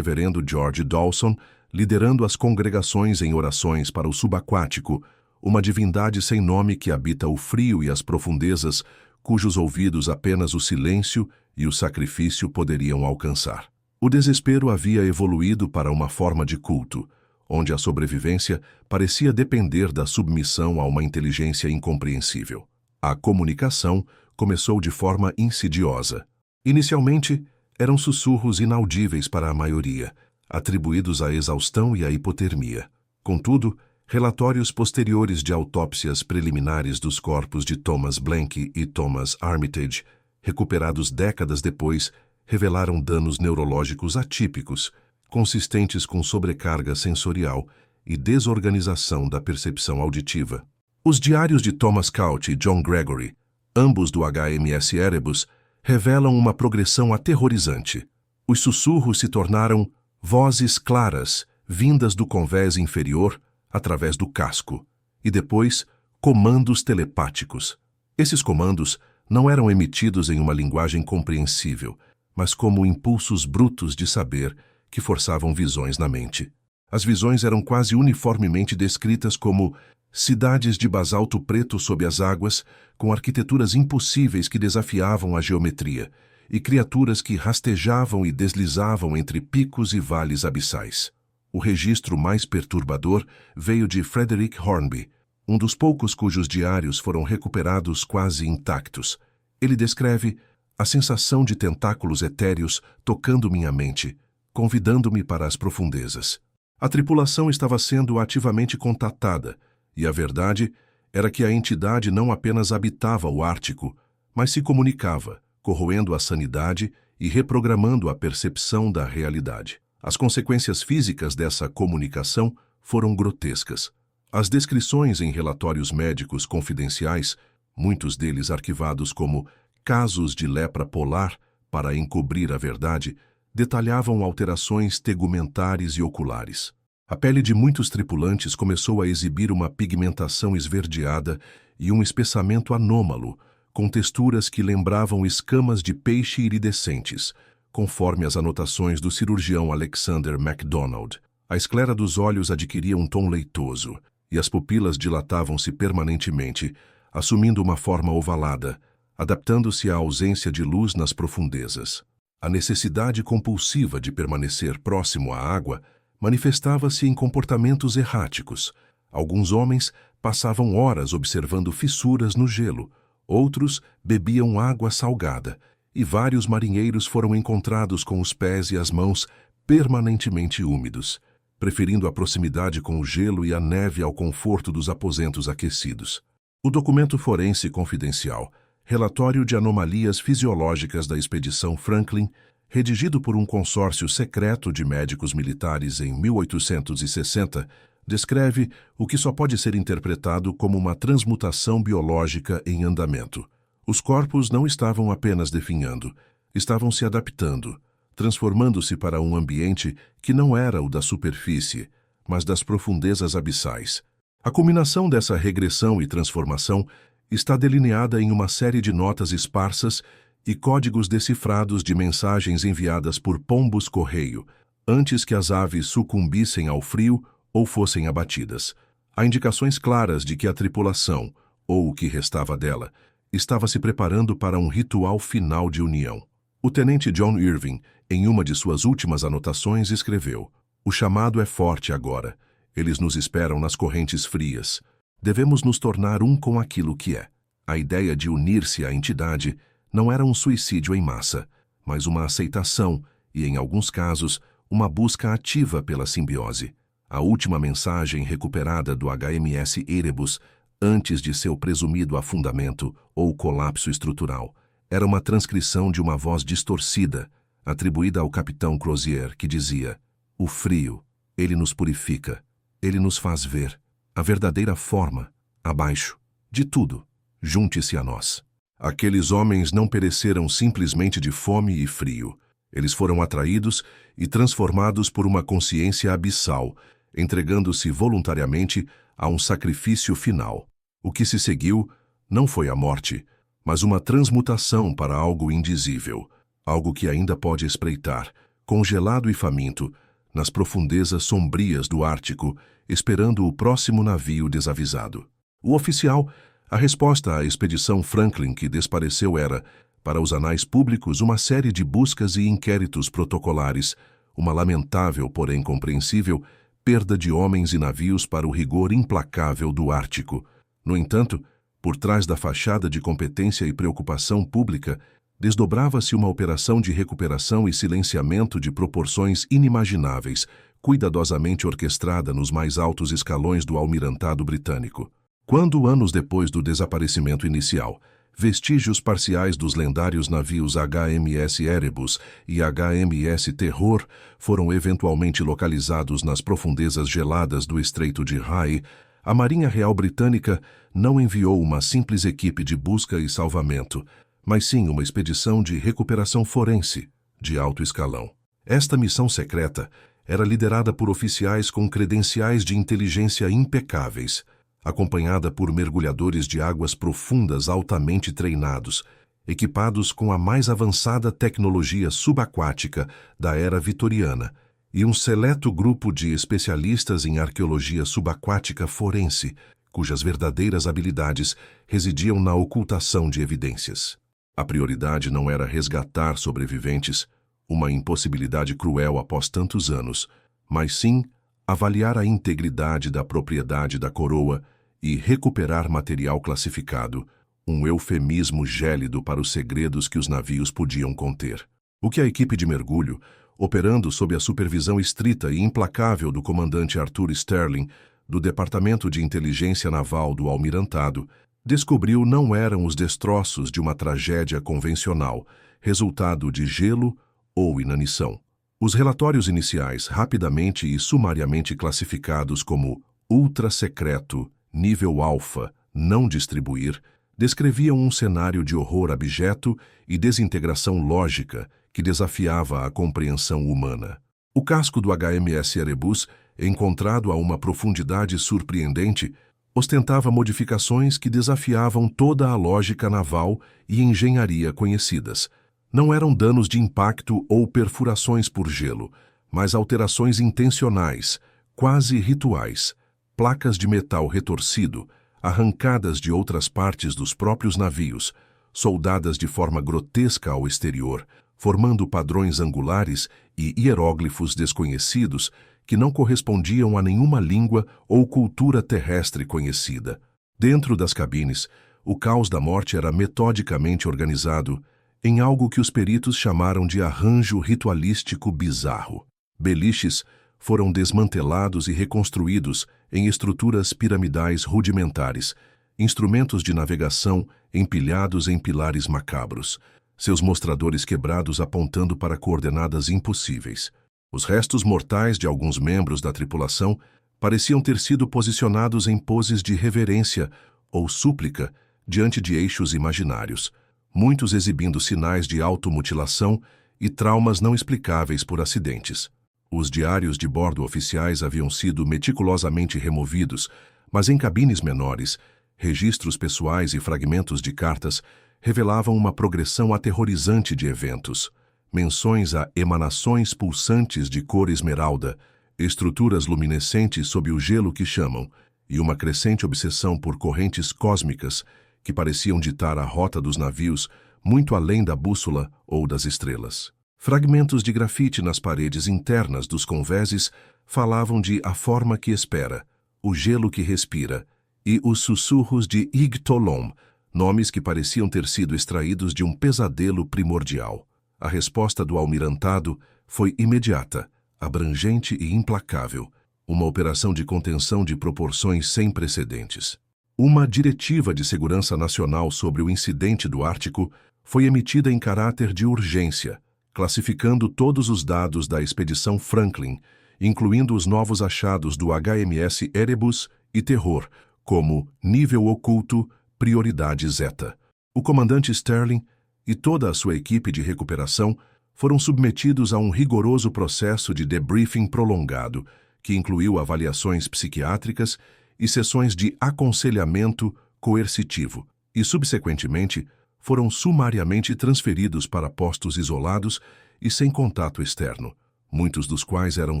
George Dawson liderando as congregações em orações para o subaquático, uma divindade sem nome que habita o frio e as profundezas, cujos ouvidos apenas o silêncio e o sacrifício poderiam alcançar. O desespero havia evoluído para uma forma de culto, onde a sobrevivência parecia depender da submissão a uma inteligência incompreensível. A comunicação começou de forma insidiosa. Inicialmente, eram sussurros inaudíveis para a maioria, atribuídos à exaustão e à hipotermia. Contudo, relatórios posteriores de autópsias preliminares dos corpos de Thomas Blank e Thomas Armitage, recuperados décadas depois, revelaram danos neurológicos atípicos, consistentes com sobrecarga sensorial e desorganização da percepção auditiva. Os diários de Thomas Couch e John Gregory, ambos do HMS Erebus, revelam uma progressão aterrorizante. Os sussurros se tornaram vozes claras, vindas do convés inferior, através do casco, e depois, comandos telepáticos. Esses comandos não eram emitidos em uma linguagem compreensível, mas como impulsos brutos de saber que forçavam visões na mente. As visões eram quase uniformemente descritas como cidades de basalto preto sob as águas, com arquiteturas impossíveis que desafiavam a geometria, e criaturas que rastejavam e deslizavam entre picos e vales abissais. O registro mais perturbador veio de Frederick Hornby, um dos poucos cujos diários foram recuperados quase intactos. Ele descreve a sensação de tentáculos etéreos tocando minha mente, convidando-me para as profundezas. A tripulação estava sendo ativamente contatada, e a verdade era que a entidade não apenas habitava o Ártico, mas se comunicava, corroendo a sanidade e reprogramando a percepção da realidade. As consequências físicas dessa comunicação foram grotescas. As descrições em relatórios médicos confidenciais, muitos deles arquivados como casos de lepra polar para encobrir a verdade, detalhavam alterações tegumentares e oculares. A pele de muitos tripulantes começou a exibir uma pigmentação esverdeada e um espessamento anômalo, com texturas que lembravam escamas de peixe iridescentes, conforme as anotações do cirurgião Alexander MacDonald. A esclera dos olhos adquiria um tom leitoso, e as pupilas dilatavam-se permanentemente, assumindo uma forma ovalada, adaptando-se à ausência de luz nas profundezas. A necessidade compulsiva de permanecer próximo à água manifestava-se em comportamentos erráticos. Alguns homens passavam horas observando fissuras no gelo, outros bebiam água salgada, e vários marinheiros foram encontrados com os pés e as mãos permanentemente úmidos, preferindo a proximidade com o gelo e a neve ao conforto dos aposentos aquecidos. O documento forense confidencial, relatório de anomalias fisiológicas da expedição Franklin, redigido por um consórcio secreto de médicos militares em 1860, descreve o que só pode ser interpretado como uma transmutação biológica em andamento. Os corpos não estavam apenas definhando, estavam se adaptando, transformando-se para um ambiente que não era o da superfície, mas das profundezas abissais. A culminação dessa regressão e transformação está delineada em uma série de notas esparsas e códigos decifrados de mensagens enviadas por pombos-correio, antes que as aves sucumbissem ao frio ou fossem abatidas. Há indicações claras de que a tripulação, ou o que restava dela, estava se preparando para um ritual final de união. O tenente John Irving, em uma de suas últimas anotações, escreveu: "O chamado é forte agora. Eles nos esperam nas correntes frias. Devemos nos tornar um com aquilo que é." A ideia de unir-se à entidade não era um suicídio em massa, mas uma aceitação e, em alguns casos, uma busca ativa pela simbiose. A última mensagem recuperada do HMS Erebus, antes de seu presumido afundamento ou colapso estrutural, era uma transcrição de uma voz distorcida, atribuída ao capitão Crozier, que dizia: "O frio, ele nos purifica, ele nos faz ver a verdadeira forma, abaixo de tudo. Junte-se a nós." Aqueles homens não pereceram simplesmente de fome e frio. Eles foram atraídos e transformados por uma consciência abissal, entregando-se voluntariamente a um sacrifício final. O que se seguiu não foi a morte, mas uma transmutação para algo indizível, algo que ainda pode espreitar, congelado e faminto, nas profundezas sombrias do Ártico, esperando o próximo navio desavisado. O oficial, a resposta à expedição Franklin que despareceu era, para os anais públicos, uma série de buscas e inquéritos protocolares, uma lamentável, porém compreensível, perda de homens e navios para o rigor implacável do Ártico. No entanto, por trás da fachada de competência e preocupação pública, desdobrava-se uma operação de recuperação e silenciamento de proporções inimagináveis, cuidadosamente orquestrada nos mais altos escalões do almirantado britânico. Quando, anos depois do desaparecimento inicial, vestígios parciais dos lendários navios HMS Erebus e HMS Terror foram eventualmente localizados nas profundezas geladas do Estreito de Rye, a Marinha Real Britânica não enviou uma simples equipe de busca e salvamento, mas sim uma expedição de recuperação forense, de alto escalão. Esta missão secreta era liderada por oficiais com credenciais de inteligência impecáveis, acompanhada por mergulhadores de águas profundas altamente treinados, equipados com a mais avançada tecnologia subaquática da era vitoriana, e um seleto grupo de especialistas em arqueologia subaquática forense, cujas verdadeiras habilidades residiam na ocultação de evidências. A prioridade não era resgatar sobreviventes, uma impossibilidade cruel após tantos anos, mas sim avaliar a integridade da propriedade da coroa e recuperar material classificado, um eufemismo gélido para os segredos que os navios podiam conter. O que a equipe de mergulho, operando sob a supervisão estrita e implacável do comandante Arthur Sterling, do Departamento de Inteligência Naval do Almirantado, descobriu não eram os destroços de uma tragédia convencional, resultado de gelo ou inanição. Os relatórios iniciais, rapidamente e sumariamente classificados como ultra-secreto, nível alfa, não distribuir, descreviam um cenário de horror abjeto e desintegração lógica que desafiava a compreensão humana. O casco do HMS Erebus, encontrado a uma profundidade surpreendente, ostentava modificações que desafiavam toda a lógica naval e engenharia conhecidas. Não eram danos de impacto ou perfurações por gelo, mas alterações intencionais, quase rituais, placas de metal retorcido, arrancadas de outras partes dos próprios navios, soldadas de forma grotesca ao exterior, formando padrões angulares e hieróglifos desconhecidos que não correspondiam a nenhuma língua ou cultura terrestre conhecida. Dentro das cabines, o caos da morte era metodicamente organizado em algo que os peritos chamaram de arranjo ritualístico bizarro. Beliches foram desmantelados e reconstruídos em estruturas piramidais rudimentares, instrumentos de navegação empilhados em pilares macabros, seus mostradores quebrados apontando para coordenadas impossíveis. Os restos mortais de alguns membros da tripulação pareciam ter sido posicionados em poses de reverência ou súplica diante de eixos imaginários, muitos exibindo sinais de automutilação e traumas não explicáveis por acidentes. Os diários de bordo oficiais haviam sido meticulosamente removidos, mas em cabines menores, registros pessoais e fragmentos de cartas revelavam uma progressão aterrorizante de eventos. Menções a emanações pulsantes de cor esmeralda, estruturas luminescentes sob o gelo que chamam, e uma crescente obsessão por correntes cósmicas que pareciam ditar a rota dos navios muito além da bússola ou das estrelas. Fragmentos de grafite nas paredes internas dos convéses falavam de a forma que espera, o gelo que respira e os sussurros de Igtolom, nomes que pareciam ter sido extraídos de um pesadelo primordial. A resposta do almirantado foi imediata, abrangente e implacável, uma operação de contenção de proporções sem precedentes. Uma diretiva de segurança nacional sobre o incidente do Ártico foi emitida em caráter de urgência, classificando todos os dados da expedição Franklin, incluindo os novos achados do HMS Erebus e Terror, como nível oculto, prioridade zeta. O comandante Sterling e toda a sua equipe de recuperação foram submetidos a um rigoroso processo de debriefing prolongado, que incluiu avaliações psiquiátricas e sessões de aconselhamento coercitivo. e, subsequentemente, foram sumariamente transferidos para postos isolados e sem contato externo, muitos dos quais eram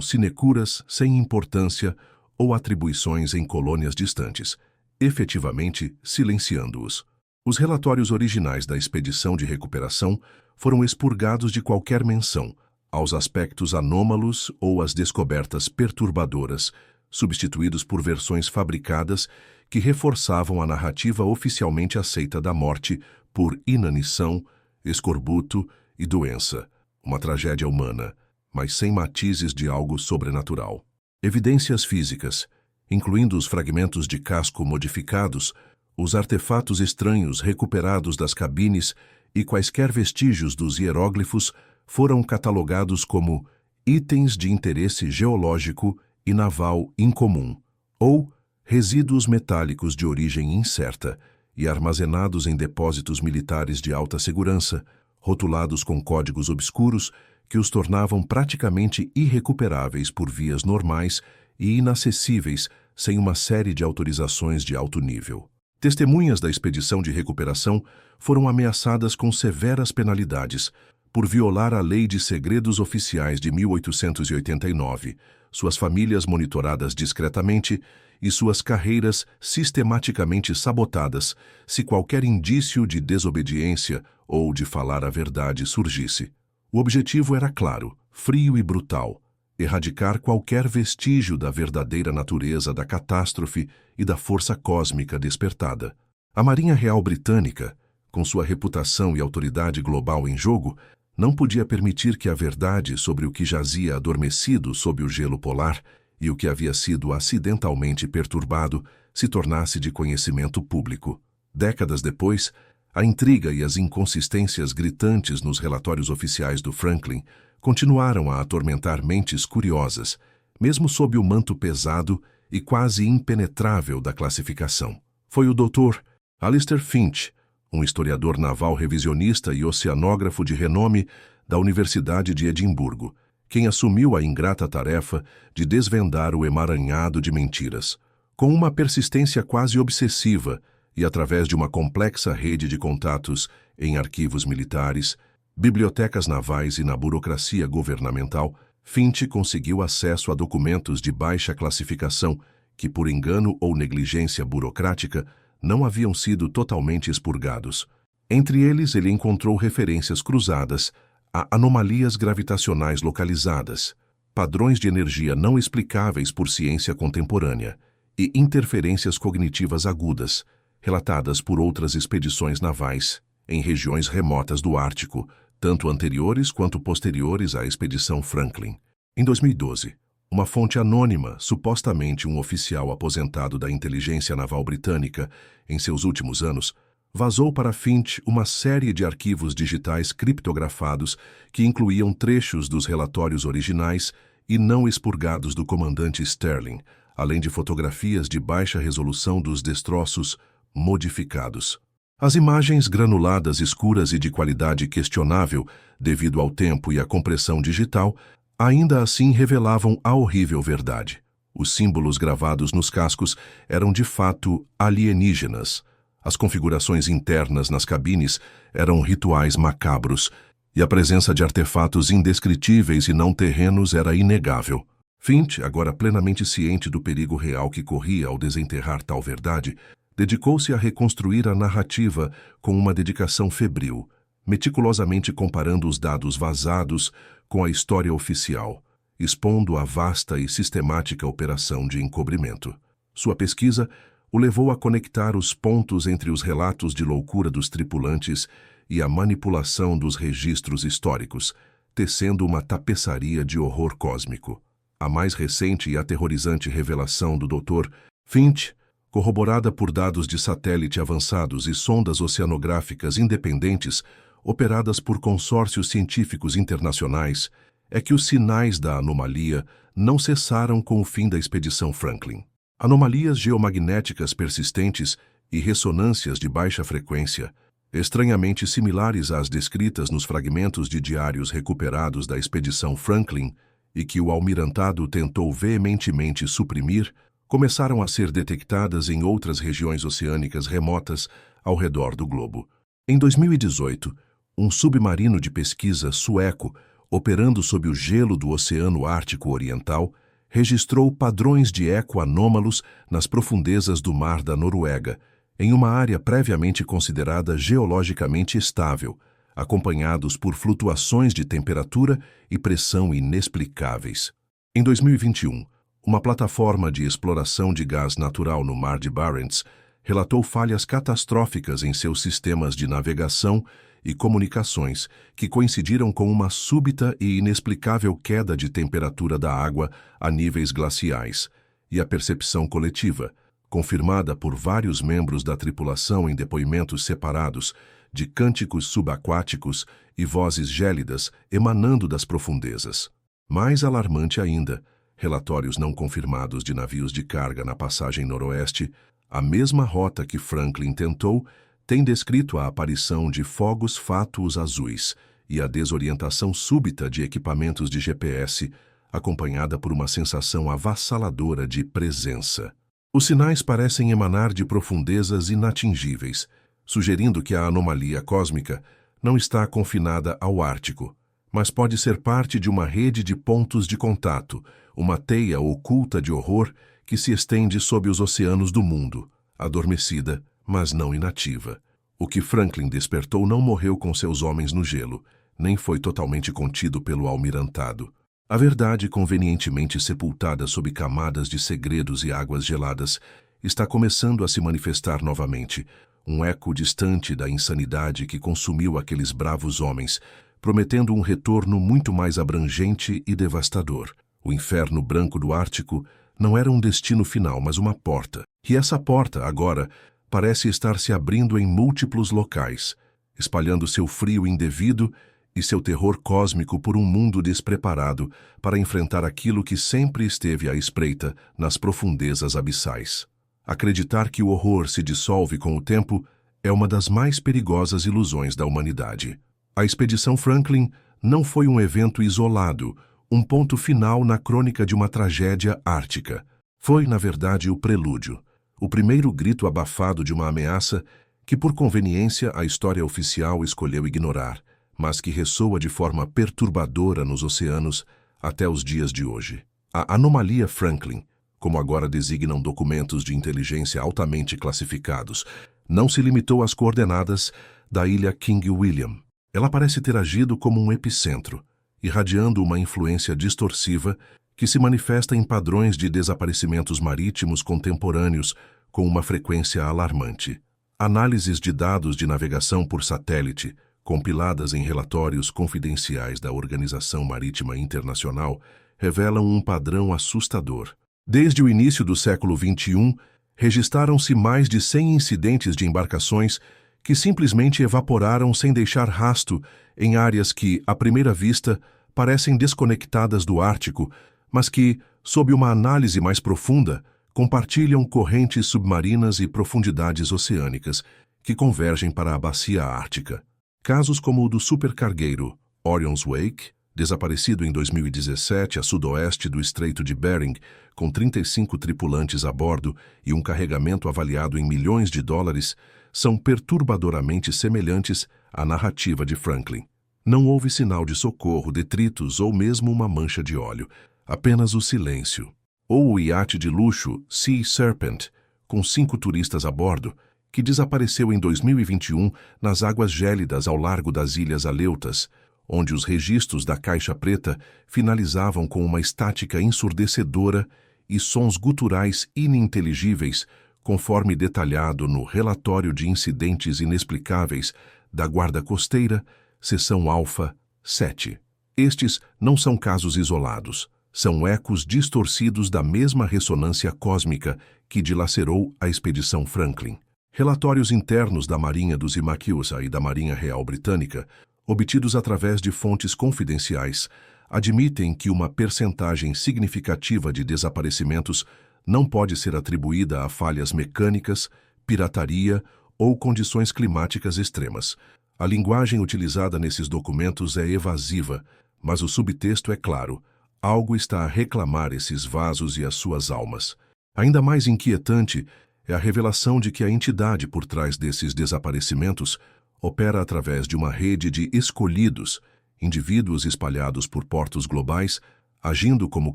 sinecuras, sem importância ou atribuições em colônias distantes, efetivamente silenciando-os. Os relatórios originais da expedição de recuperação foram expurgados de qualquer menção aos aspectos anômalos ou às descobertas perturbadoras, substituídos por versões fabricadas que reforçavam a narrativa oficialmente aceita da morte por inanição, escorbuto e doença, uma tragédia humana, mas sem matizes de algo sobrenatural. Evidências físicas, incluindo os fragmentos de casco modificados, os artefatos estranhos recuperados das cabines e quaisquer vestígios dos hieróglifos, foram catalogados como itens de interesse geológico e naval incomum, ou resíduos metálicos de origem incerta e armazenados em depósitos militares de alta segurança, rotulados com códigos obscuros que os tornavam praticamente irrecuperáveis por vias normais e inacessíveis sem uma série de autorizações de alto nível. Testemunhas da expedição de recuperação foram ameaçadas com severas penalidades por violar a Lei de Segredos Oficiais de 1889, suas famílias monitoradas discretamente e suas carreiras sistematicamente sabotadas se qualquer indício de desobediência ou de falar a verdade surgisse. O objetivo era claro, frio e brutal: erradicar qualquer vestígio da verdadeira natureza da catástrofe e da força cósmica despertada. A Marinha Real Britânica, com sua reputação e autoridade global em jogo, não podia permitir que a verdade sobre o que jazia adormecido sob o gelo polar e o que havia sido acidentalmente perturbado se tornasse de conhecimento público. Décadas depois, a intriga e as inconsistências gritantes nos relatórios oficiais do Franklin continuaram a atormentar mentes curiosas, mesmo sob o manto pesado e quase impenetrável da classificação. Foi o Dr. Alistair Finch, um historiador naval revisionista e oceanógrafo de renome da Universidade de Edimburgo, quem assumiu a ingrata tarefa de desvendar o emaranhado de mentiras. Com uma persistência quase obsessiva e através de uma complexa rede de contatos em arquivos militares, bibliotecas navais e na burocracia governamental, Finch conseguiu acesso a documentos de baixa classificação que, por engano ou negligência burocrática, não haviam sido totalmente expurgados. Entre eles, ele encontrou referências cruzadas a anomalias gravitacionais localizadas, padrões de energia não explicáveis por ciência contemporânea e interferências cognitivas agudas, relatadas por outras expedições navais em regiões remotas do Ártico, tanto anteriores quanto posteriores à expedição Franklin. Em 2012, uma fonte anônima, supostamente um oficial aposentado da inteligência naval britânica em seus últimos anos, vazou para Finch uma série de arquivos digitais criptografados que incluíam trechos dos relatórios originais e não expurgados do comandante Sterling, além de fotografias de baixa resolução dos destroços modificados. As imagens granuladas, escuras e de qualidade questionável devido ao tempo e à compressão digital ainda assim revelavam a horrível verdade. Os símbolos gravados nos cascos eram de fato alienígenas. As configurações internas nas cabines eram rituais macabros, e a presença de artefatos indescritíveis e não terrenos era inegável. Finch, agora plenamente ciente do perigo real que corria ao desenterrar tal verdade, dedicou-se a reconstruir a narrativa com uma dedicação febril, meticulosamente comparando os dados vazados com a história oficial, expondo a vasta e sistemática operação de encobrimento. Sua pesquisa o levou a conectar os pontos entre os relatos de loucura dos tripulantes e a manipulação dos registros históricos, tecendo uma tapeçaria de horror cósmico. A mais recente e aterrorizante revelação do Dr. Finch, corroborada por dados de satélite avançados e sondas oceanográficas independentes operadas por consórcios científicos internacionais, é que os sinais da anomalia não cessaram com o fim da expedição Franklin. Anomalias geomagnéticas persistentes e ressonâncias de baixa frequência, estranhamente similares às descritas nos fragmentos de diários recuperados da expedição Franklin e que o almirantado tentou veementemente suprimir, começaram a ser detectadas em outras regiões oceânicas remotas ao redor do globo. Em 2018, um submarino de pesquisa sueco, operando sob o gelo do Oceano Ártico Oriental, registrou padrões de eco anômalos nas profundezas do Mar da Noruega, em uma área previamente considerada geologicamente estável, acompanhados por flutuações de temperatura e pressão inexplicáveis. Em 2021, uma plataforma de exploração de gás natural no Mar de Barents relatou falhas catastróficas em seus sistemas de navegação e comunicações, que coincidiram com uma súbita e inexplicável queda de temperatura da água a níveis glaciais, e a percepção coletiva, confirmada por vários membros da tripulação em depoimentos separados, de cânticos subaquáticos e vozes gélidas emanando das profundezas. Mais alarmante ainda, relatórios não confirmados de navios de carga na passagem noroeste, a mesma rota que Franklin tentou, tem descrito a aparição de fogos fátuos azuis e a desorientação súbita de equipamentos de GPS, acompanhada por uma sensação avassaladora de presença. Os sinais parecem emanar de profundezas inatingíveis, sugerindo que a anomalia cósmica não está confinada ao Ártico, mas pode ser parte de uma rede de pontos de contato, uma teia oculta de horror que se estende sob os oceanos do mundo, adormecida, mas não inativa. O que Franklin despertou não morreu com seus homens no gelo, nem foi totalmente contido pelo almirantado. A verdade, convenientemente sepultada sob camadas de segredos e águas geladas, está começando a se manifestar novamente, um eco distante da insanidade que consumiu aqueles bravos homens, prometendo um retorno muito mais abrangente e devastador. O inferno branco do Ártico não era um destino final, mas uma porta. E essa porta, agora, parece estar se abrindo em múltiplos locais, espalhando seu frio indevido e seu terror cósmico por um mundo despreparado para enfrentar aquilo que sempre esteve à espreita nas profundezas abissais. Acreditar que o horror se dissolve com o tempo é uma das mais perigosas ilusões da humanidade. A expedição Franklin não foi um evento isolado, um ponto final na crônica de uma tragédia ártica. Foi, na verdade, o prelúdio, o primeiro grito abafado de uma ameaça que, por conveniência, a história oficial escolheu ignorar, mas que ressoa de forma perturbadora nos oceanos até os dias de hoje. A anomalia Franklin, como agora designam documentos de inteligência altamente classificados, não se limitou às coordenadas da ilha King William. Ela parece ter agido como um epicentro, irradiando uma influência distorsiva que se manifesta em padrões de desaparecimentos marítimos contemporâneos com uma frequência alarmante. Análises de dados de navegação por satélite, compiladas em relatórios confidenciais da Organização Marítima Internacional, revelam um padrão assustador. Desde o início do século XXI, registaram-se mais de 100 incidentes de embarcações que simplesmente evaporaram sem deixar rasto em áreas que, à primeira vista, parecem desconectadas do Ártico, mas que, sob uma análise mais profunda, compartilham correntes submarinas e profundidades oceânicas que convergem para a bacia ártica. Casos como o do supercargueiro Orion's Wake, desaparecido em 2017 a sudoeste do Estreito de Bering, com 35 tripulantes a bordo e um carregamento avaliado em milhões de dólares, são perturbadoramente semelhantes à narrativa de Franklin. Não houve sinal de socorro, detritos ou mesmo uma mancha de óleo, apenas o silêncio. Ou o iate de luxo Sea Serpent, com 5 turistas a bordo, que desapareceu em 2021 nas águas gélidas ao largo das Ilhas Aleutas, onde os registros da caixa preta finalizavam com uma estática ensurdecedora e sons guturais ininteligíveis, conforme detalhado no Relatório de Incidentes Inexplicáveis da Guarda Costeira, seção Alfa 7. Estes não são casos isolados, são ecos distorcidos da mesma ressonância cósmica que dilacerou a expedição Franklin. Relatórios internos da Marinha dos Imaquiusa e da Marinha Real Britânica, obtidos através de fontes confidenciais, admitem que uma percentagem significativa de desaparecimentos não pode ser atribuída a falhas mecânicas, pirataria ou condições climáticas extremas. A linguagem utilizada nesses documentos é evasiva, mas o subtexto é claro. Algo está a reclamar esses vasos e as suas almas. Ainda mais inquietante é a revelação de que a entidade por trás desses desaparecimentos opera através de uma rede de escolhidos, indivíduos espalhados por portos globais, agindo como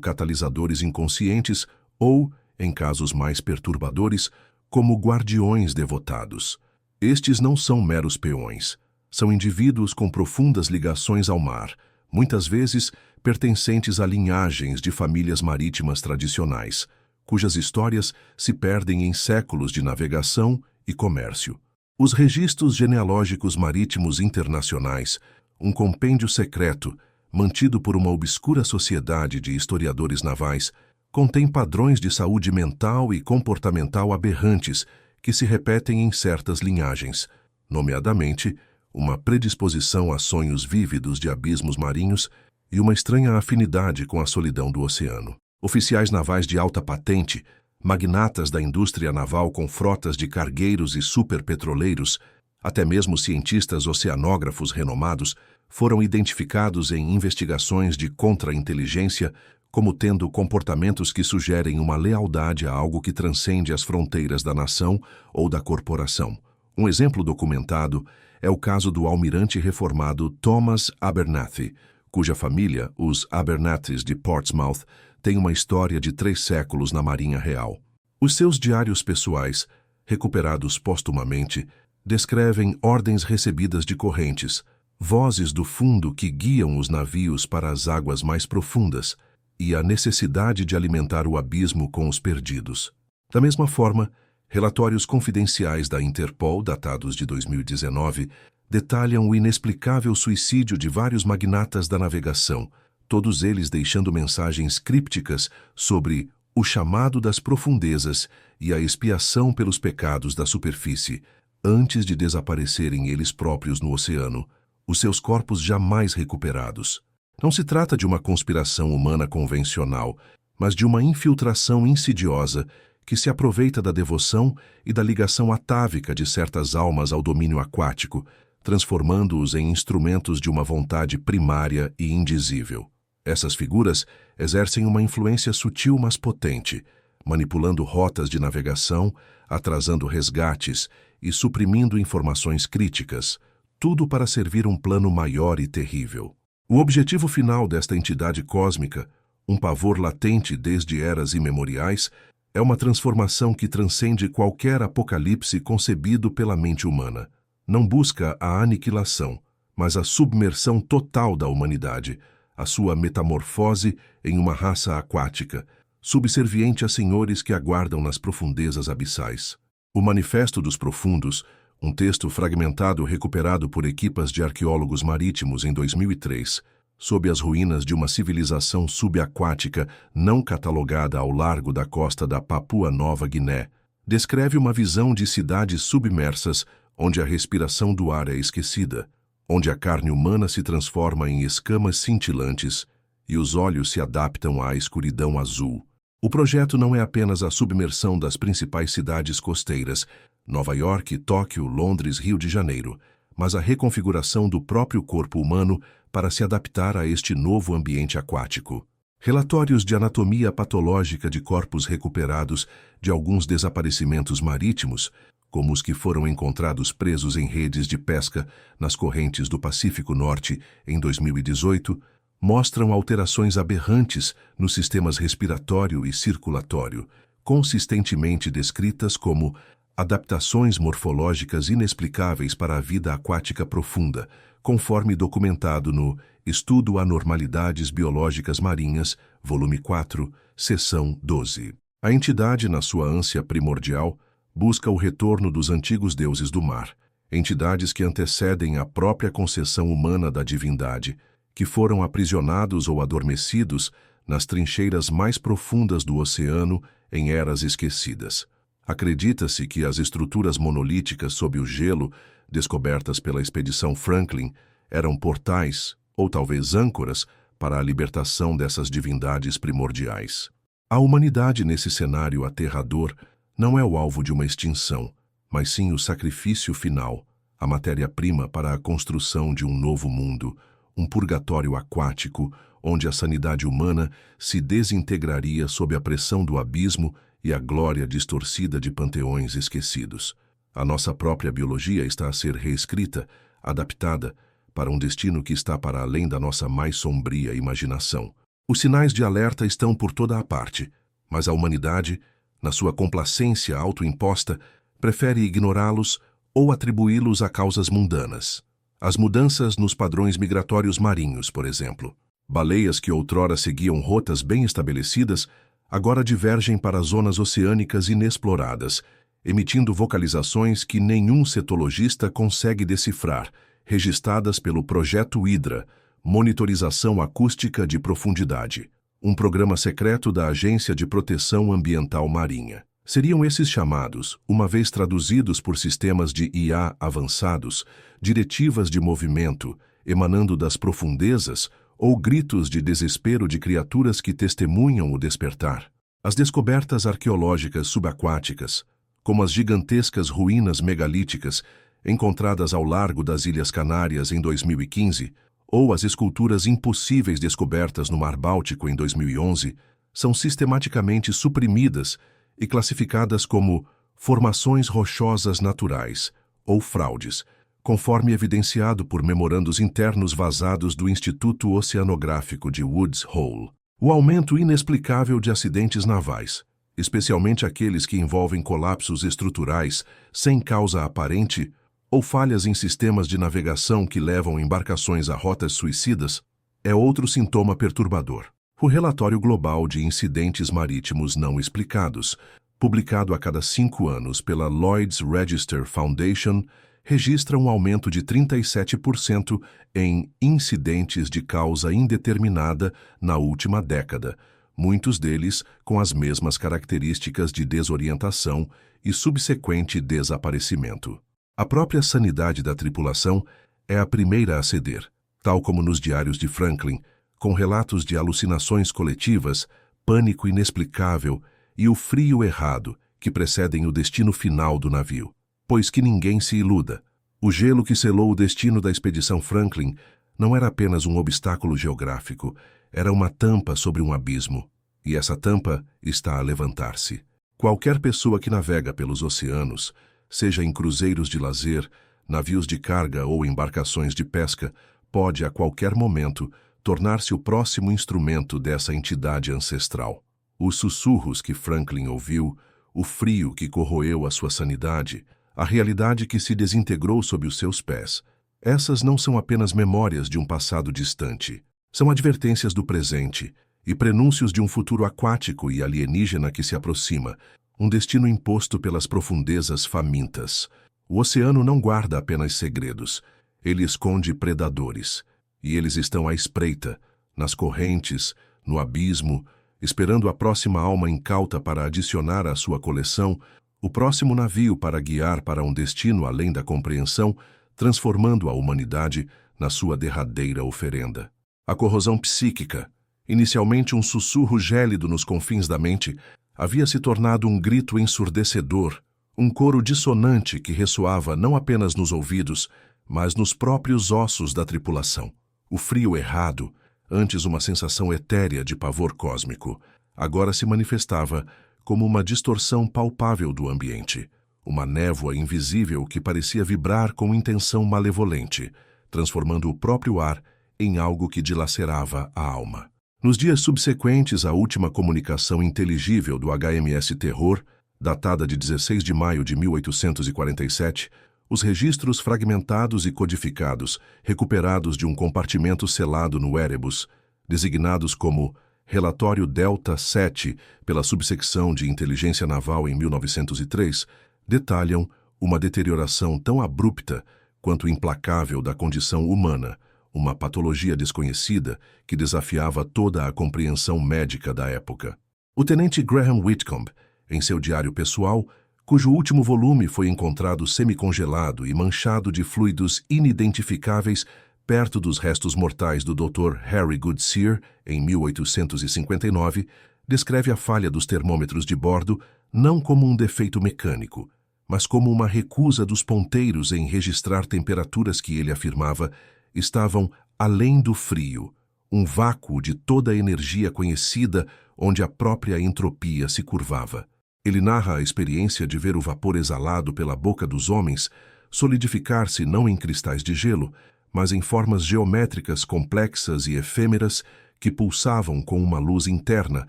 catalisadores inconscientes ou, em casos mais perturbadores, como guardiões devotados. Estes não são meros peões. São indivíduos com profundas ligações ao mar, muitas vezes pertencentes a linhagens de famílias marítimas tradicionais, cujas histórias se perdem em séculos de navegação e comércio. Os registros genealógicos marítimos internacionais, um compêndio secreto, mantido por uma obscura sociedade de historiadores navais, contém padrões de saúde mental e comportamental aberrantes que se repetem em certas linhagens, nomeadamente uma predisposição a sonhos vívidos de abismos marinhos e uma estranha afinidade com a solidão do oceano. Oficiais navais de alta patente, magnatas da indústria naval com frotas de cargueiros e superpetroleiros, até mesmo cientistas oceanógrafos renomados, foram identificados em investigações de contra-inteligência como tendo comportamentos que sugerem uma lealdade a algo que transcende as fronteiras da nação ou da corporação. Um exemplo documentado é o caso do almirante reformado Thomas Abernathy, cuja família, os Abernathys de Portsmouth, tem uma história de 3 séculos na Marinha Real. Os seus diários pessoais, recuperados póstumamente, descrevem ordens recebidas de correntes, vozes do fundo que guiam os navios para as águas mais profundas e a necessidade de alimentar o abismo com os perdidos. Da mesma forma, relatórios confidenciais da Interpol, datados de 2019, detalham o inexplicável suicídio de vários magnatas da navegação, todos eles deixando mensagens crípticas sobre o chamado das profundezas e a expiação pelos pecados da superfície, antes de desaparecerem eles próprios no oceano, os seus corpos jamais recuperados. Não se trata de uma conspiração humana convencional, mas de uma infiltração insidiosa que se aproveita da devoção e da ligação atávica de certas almas ao domínio aquático, transformando-os em instrumentos de uma vontade primária e indizível. Essas figuras exercem uma influência sutil mas potente, manipulando rotas de navegação, atrasando resgates e suprimindo informações críticas, tudo para servir um plano maior e terrível. O objetivo final desta entidade cósmica, um pavor latente desde eras imemoriais, é uma transformação que transcende qualquer apocalipse concebido pela mente humana. Não busca a aniquilação, mas a submersão total da humanidade, a sua metamorfose em uma raça aquática, subserviente a senhores que aguardam nas profundezas abissais. O Manifesto dos Profundos, um texto fragmentado recuperado por equipas de arqueólogos marítimos em 2003, sob as ruínas de uma civilização subaquática não catalogada ao largo da costa da Papua Nova Guiné, descreve uma visão de cidades submersas onde a respiração do ar é esquecida, onde a carne humana se transforma em escamas cintilantes e os olhos se adaptam à escuridão azul. O projeto não é apenas a submersão das principais cidades costeiras, Nova York, Tóquio, Londres, Rio de Janeiro, mas a reconfiguração do próprio corpo humano para se adaptar a este novo ambiente aquático. Relatórios de anatomia patológica de corpos recuperados de alguns desaparecimentos marítimos, como os que foram encontrados presos em redes de pesca nas correntes do Pacífico Norte em 2018, mostram alterações aberrantes nos sistemas respiratório e circulatório, consistentemente descritas como adaptações morfológicas inexplicáveis para a vida aquática profunda, conforme documentado no Estudo Anormalidades Biológicas Marinhas, volume 4, seção 12. A entidade, na sua ânsia primordial, busca o retorno dos antigos deuses do mar, entidades que antecedem a própria concepção humana da divindade, que foram aprisionados ou adormecidos nas trincheiras mais profundas do oceano em eras esquecidas. Acredita-se que as estruturas monolíticas sob o gelo, descobertas pela expedição Franklin, eram portais, ou talvez âncoras, para a libertação dessas divindades primordiais. A humanidade nesse cenário aterrador não é o alvo de uma extinção, mas sim o sacrifício final, a matéria-prima para a construção de um novo mundo, um purgatório aquático, onde a sanidade humana se desintegraria sob a pressão do abismo e a glória distorcida de panteões esquecidos. A nossa própria biologia está a ser reescrita, adaptada, para um destino que está para além da nossa mais sombria imaginação. Os sinais de alerta estão por toda a parte, mas a humanidade, na sua complacência autoimposta, prefere ignorá-los ou atribuí-los a causas mundanas. As mudanças nos padrões migratórios marinhos, por exemplo. Baleias que outrora seguiam rotas bem estabelecidas, agora divergem para zonas oceânicas inexploradas, emitindo vocalizações que nenhum cetologista consegue decifrar, registradas pelo Projeto Hydra, Monitorização Acústica de Profundidade, um programa secreto da Agência de Proteção Ambiental Marinha. Seriam esses chamados, uma vez traduzidos por sistemas de IA avançados, diretivas de movimento, emanando das profundezas, ou gritos de desespero de criaturas que testemunham o despertar. As descobertas arqueológicas subaquáticas, como as gigantescas ruínas megalíticas encontradas ao largo das Ilhas Canárias em 2015, ou as esculturas impossíveis descobertas no Mar Báltico em 2011, são sistematicamente suprimidas e classificadas como formações rochosas naturais, ou fraudes, conforme evidenciado por memorandos internos vazados do Instituto Oceanográfico de Woods Hole. O aumento inexplicável de acidentes navais, especialmente aqueles que envolvem colapsos estruturais sem causa aparente ou falhas em sistemas de navegação que levam embarcações a rotas suicidas, é outro sintoma perturbador. O Relatório Global de Incidentes Marítimos Não Explicados, publicado a cada 5 anos pela Lloyd's Register Foundation, registra um aumento de 37% em incidentes de causa indeterminada na última década, muitos deles com as mesmas características de desorientação e subsequente desaparecimento. A própria sanidade da tripulação é a primeira a ceder, tal como nos diários de Franklin, com relatos de alucinações coletivas, pânico inexplicável e o frio errado que precedem o destino final do navio. Pois que ninguém se iluda, o gelo que selou o destino da expedição Franklin não era apenas um obstáculo geográfico, era uma tampa sobre um abismo, e essa tampa está a levantar-se. Qualquer pessoa que navega pelos oceanos, seja em cruzeiros de lazer, navios de carga ou embarcações de pesca, pode a qualquer momento tornar-se o próximo instrumento dessa entidade ancestral. Os sussurros que Franklin ouviu, o frio que corroeu a sua sanidade, a realidade que se desintegrou sob os seus pés, essas não são apenas memórias de um passado distante. São advertências do presente e prenúncios de um futuro aquático e alienígena que se aproxima, um destino imposto pelas profundezas famintas. O oceano não guarda apenas segredos, ele esconde predadores, e eles estão à espreita, nas correntes, no abismo, esperando a próxima alma incauta para adicionar à sua coleção o próximo navio para guiar para um destino além da compreensão, transformando a humanidade na sua derradeira oferenda. A corrosão psíquica, inicialmente um sussurro gélido nos confins da mente, havia se tornado um grito ensurdecedor, um coro dissonante que ressoava não apenas nos ouvidos, mas nos próprios ossos da tripulação. O frio errado, antes uma sensação etérea de pavor cósmico, agora se manifestava como uma distorção palpável do ambiente, uma névoa invisível que parecia vibrar com intenção malevolente, transformando o próprio ar em algo que dilacerava a alma. Nos dias subsequentes à última comunicação inteligível do HMS Terror, datada de 16 de maio de 1847, os registros fragmentados e codificados, recuperados de um compartimento selado no Erebus, designados como Relatório Delta 7 pela Subsecção de Inteligência Naval em 1903, detalham uma deterioração tão abrupta quanto implacável da condição humana, uma patologia desconhecida que desafiava toda a compreensão médica da época. O tenente Graham Whitcomb, em seu diário pessoal, cujo último volume foi encontrado semicongelado e manchado de fluidos inidentificáveis perto dos restos mortais do Dr. Harry Goodsir, em 1859, descreve a falha dos termômetros de bordo não como um defeito mecânico, mas como uma recusa dos ponteiros em registrar temperaturas que ele afirmava estavam além do frio, um vácuo de toda a energia conhecida onde a própria entropia se curvava. Ele narra a experiência de ver o vapor exalado pela boca dos homens solidificar-se não em cristais de gelo, mas em formas geométricas complexas e efêmeras que pulsavam com uma luz interna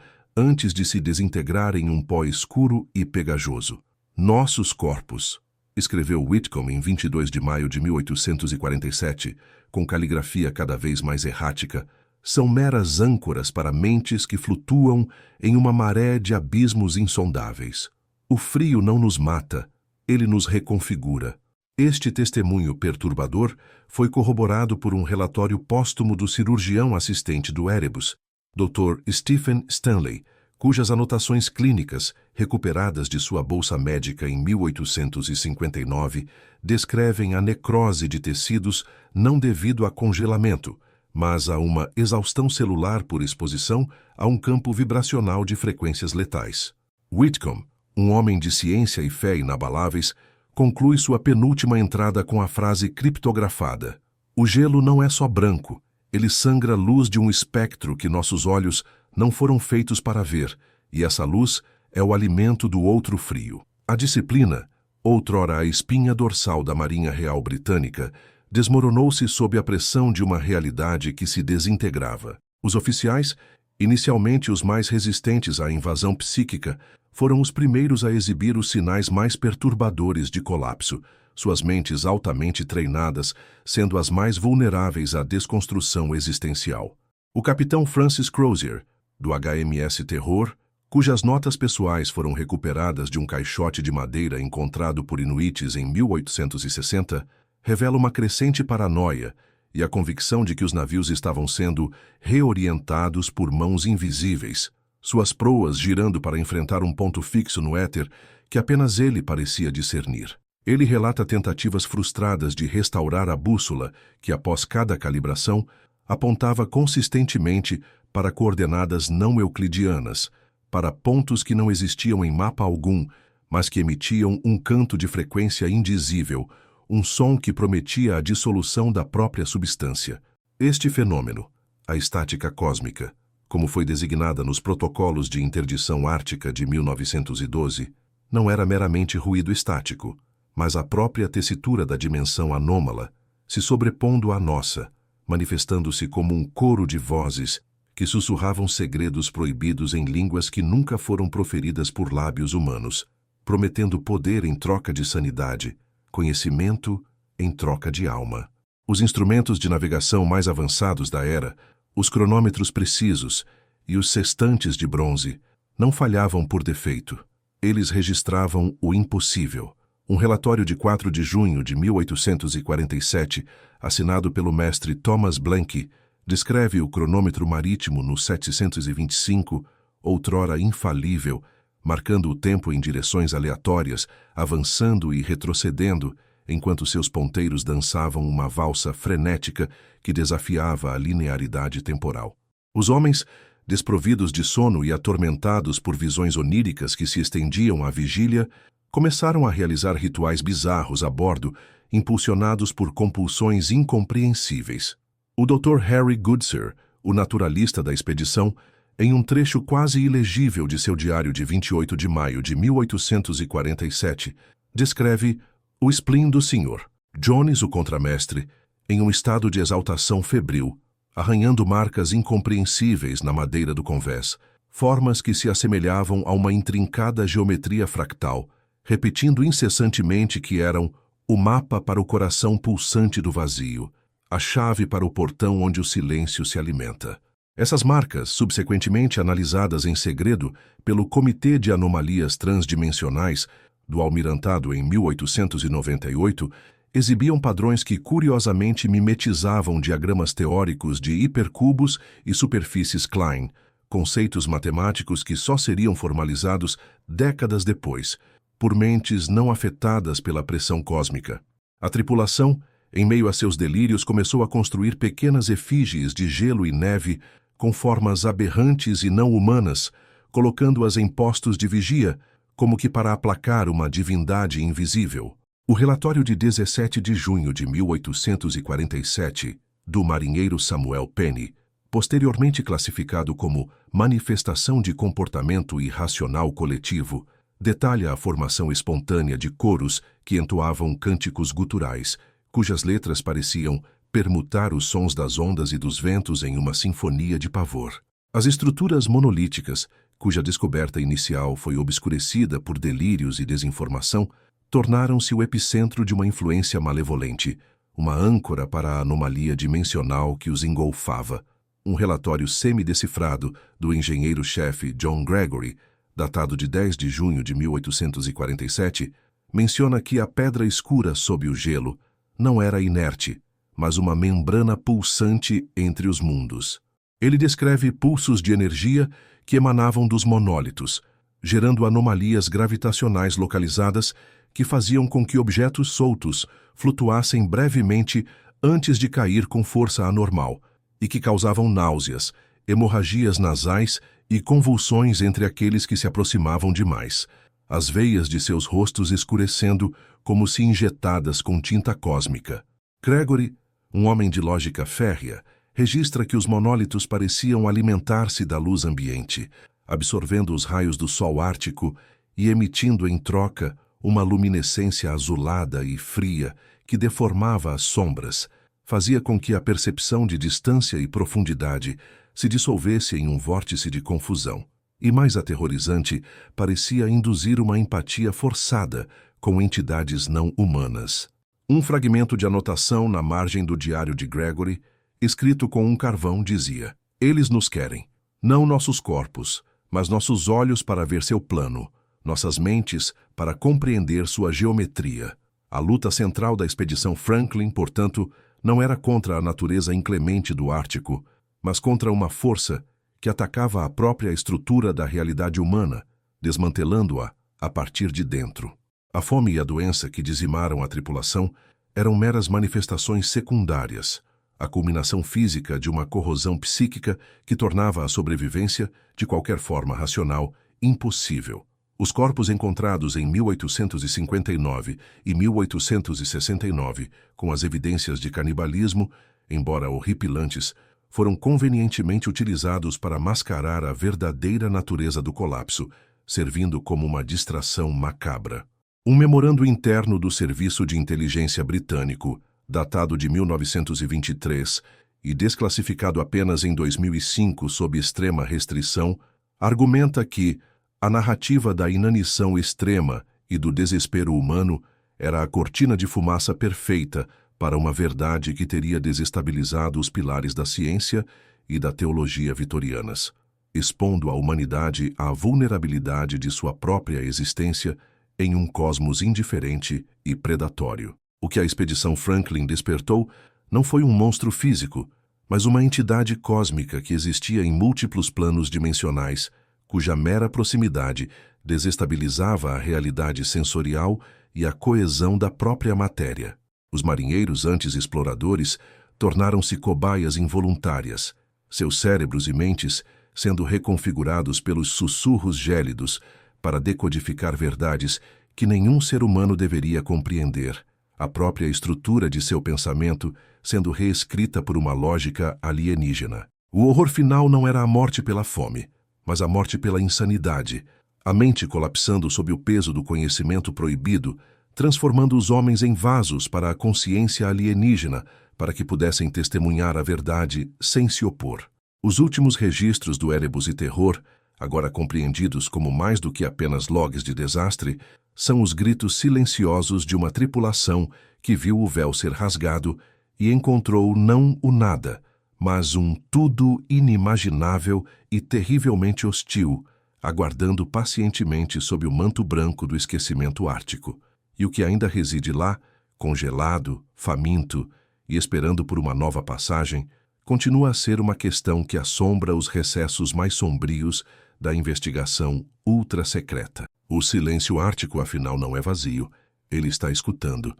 antes de se desintegrar em um pó escuro e pegajoso. Nossos corpos, escreveu Whitcomb em 22 de maio de 1847, com caligrafia cada vez mais errática, são meras âncoras para mentes que flutuam em uma maré de abismos insondáveis. O frio não nos mata, ele nos reconfigura. Este testemunho perturbador foi corroborado por um relatório póstumo do cirurgião assistente do Erebus, Dr. Stephen Stanley, cujas anotações clínicas, recuperadas de sua bolsa médica em 1859, descrevem a necrose de tecidos não devido a congelamento, mas a uma exaustão celular por exposição a um campo vibracional de frequências letais. Whitcomb, um homem de ciência e fé inabaláveis, conclui sua penúltima entrada com a frase criptografada: "O gelo não é só branco, ele sangra luz de um espectro que nossos olhos não foram feitos para ver, e essa luz é o alimento do outro frio." A disciplina, outrora a espinha dorsal da Marinha Real Britânica, desmoronou-se sob a pressão de uma realidade que se desintegrava. Os oficiais, inicialmente os mais resistentes à invasão psíquica, foram os primeiros a exibir os sinais mais perturbadores de colapso, suas mentes altamente treinadas sendo as mais vulneráveis à desconstrução existencial. O capitão Francis Crozier, do HMS Terror, cujas notas pessoais foram recuperadas de um caixote de madeira encontrado por inuites em 1860, revela uma crescente paranoia e a convicção de que os navios estavam sendo reorientados por mãos invisíveis, suas proas girando para enfrentar um ponto fixo no éter que apenas ele parecia discernir. Ele relata tentativas frustradas de restaurar a bússola que, após cada calibração, apontava consistentemente para coordenadas não euclidianas, para pontos que não existiam em mapa algum, mas que emitiam um canto de frequência indizível, um som que prometia a dissolução da própria substância. Este fenômeno, a estática cósmica, como foi designada nos protocolos de interdição ártica de 1912, não era meramente ruído estático, mas a própria tessitura da dimensão anômala, se sobrepondo à nossa, manifestando-se como um coro de vozes que sussurravam segredos proibidos em línguas que nunca foram proferidas por lábios humanos, prometendo poder em troca de sanidade, conhecimento em troca de alma. Os instrumentos de navegação mais avançados da era, os cronômetros precisos e os sextantes de bronze, não falhavam por defeito. Eles registravam o impossível. Um relatório de 4 de junho de 1847, assinado pelo mestre Thomas Blanky, descreve o cronômetro marítimo no 725, outrora infalível, marcando o tempo em direções aleatórias, avançando e retrocedendo, enquanto seus ponteiros dançavam uma valsa frenética que desafiava a linearidade temporal. Os homens, desprovidos de sono e atormentados por visões oníricas que se estendiam à vigília, começaram a realizar rituais bizarros a bordo, impulsionados por compulsões incompreensíveis. O Dr. Harry Goodsir, o naturalista da expedição, em um trecho quase ilegível de seu diário de 28 de maio de 1847, descreve o spleen do senhor, Jones, o contramestre, em um estado de exaltação febril, arranhando marcas incompreensíveis na madeira do convés, formas que se assemelhavam a uma intrincada geometria fractal, repetindo incessantemente que eram o mapa para o coração pulsante do vazio, a chave para o portão onde o silêncio se alimenta. Essas marcas, subsequentemente analisadas em segredo pelo Comitê de Anomalias Transdimensionais do Almirantado em 1898, exibiam padrões que curiosamente mimetizavam diagramas teóricos de hipercubos e superfícies Klein, conceitos matemáticos que só seriam formalizados décadas depois, por mentes não afetadas pela pressão cósmica. A tripulação, em meio a seus delírios, começou a construir pequenas efígies de gelo e neve com formas aberrantes e não humanas, colocando-as em postos de vigia, como que para aplacar uma divindade invisível. O relatório de 17 de junho de 1847, do marinheiro Samuel Penny, posteriormente classificado como manifestação de comportamento irracional coletivo, detalha a formação espontânea de coros que entoavam cânticos guturais, cujas letras pareciam permutar os sons das ondas e dos ventos em uma sinfonia de pavor. As estruturas monolíticas, cuja descoberta inicial foi obscurecida por delírios e desinformação, tornaram-se o epicentro de uma influência malevolente, uma âncora para a anomalia dimensional que os engolfava. Um relatório semi-decifrado do engenheiro-chefe John Gregory, datado de 10 de junho de 1847, menciona que a pedra escura sob o gelo não era inerte, mas uma membrana pulsante entre os mundos. Ele descreve pulsos de energia que emanavam dos monólitos, gerando anomalias gravitacionais localizadas que faziam com que objetos soltos flutuassem brevemente antes de cair com força anormal, e que causavam náuseas, hemorragias nasais e convulsões entre aqueles que se aproximavam demais, as veias de seus rostos escurecendo como se injetadas com tinta cósmica. Gregory, um homem de lógica férrea, registra que os monólitos pareciam alimentar-se da luz ambiente, absorvendo os raios do sol ártico e emitindo em troca uma luminescência azulada e fria que deformava as sombras, fazia com que a percepção de distância e profundidade se dissolvesse em um vórtice de confusão. E mais aterrorizante, parecia induzir uma empatia forçada com entidades não humanas. Um fragmento de anotação na margem do diário de Gregory, escrito com um carvão, dizia: "Eles nos querem, não nossos corpos, mas nossos olhos para ver seu plano, nossas mentes para compreender sua geometria." A luta central da expedição Franklin, portanto, não era contra a natureza inclemente do Ártico, mas contra uma força que atacava a própria estrutura da realidade humana, desmantelando-a a partir de dentro. A fome e a doença que dizimaram a tripulação eram meras manifestações secundárias, a culminação física de uma corrosão psíquica que tornava a sobrevivência, de qualquer forma racional, impossível. Os corpos encontrados em 1859 e 1869, com as evidências de canibalismo, embora horripilantes, foram convenientemente utilizados para mascarar a verdadeira natureza do colapso, servindo como uma distração macabra. Um memorando interno do Serviço de Inteligência Britânico, datado de 1923 e desclassificado apenas em 2005 sob extrema restrição, argumenta que a narrativa da inanição extrema e do desespero humano era a cortina de fumaça perfeita para uma verdade que teria desestabilizado os pilares da ciência e da teologia vitorianas, expondo a humanidade à vulnerabilidade de sua própria existência em um cosmos indiferente e predatório. O que a expedição Franklin despertou não foi um monstro físico, mas uma entidade cósmica que existia em múltiplos planos dimensionais, cuja mera proximidade desestabilizava a realidade sensorial e a coesão da própria matéria. Os marinheiros antes exploradores tornaram-se cobaias involuntárias, seus cérebros e mentes sendo reconfigurados pelos sussurros gélidos para decodificar verdades que nenhum ser humano deveria compreender, a própria estrutura de seu pensamento sendo reescrita por uma lógica alienígena. O horror final não era a morte pela fome, mas a morte pela insanidade, a mente colapsando sob o peso do conhecimento proibido, transformando os homens em vasos para a consciência alienígena, para que pudessem testemunhar a verdade sem se opor. Os últimos registros do Erebus e Terror, agora compreendidos como mais do que apenas logs de desastre, são os gritos silenciosos de uma tripulação que viu o véu ser rasgado e encontrou não o nada, mas um tudo inimaginável e terrivelmente hostil, aguardando pacientemente sob o manto branco do esquecimento ártico. E o que ainda reside lá, congelado, faminto e esperando por uma nova passagem, continua a ser uma questão que assombra os recessos mais sombrios da investigação ultra-secreta. O silêncio ártico, afinal, não é vazio. Ele está escutando,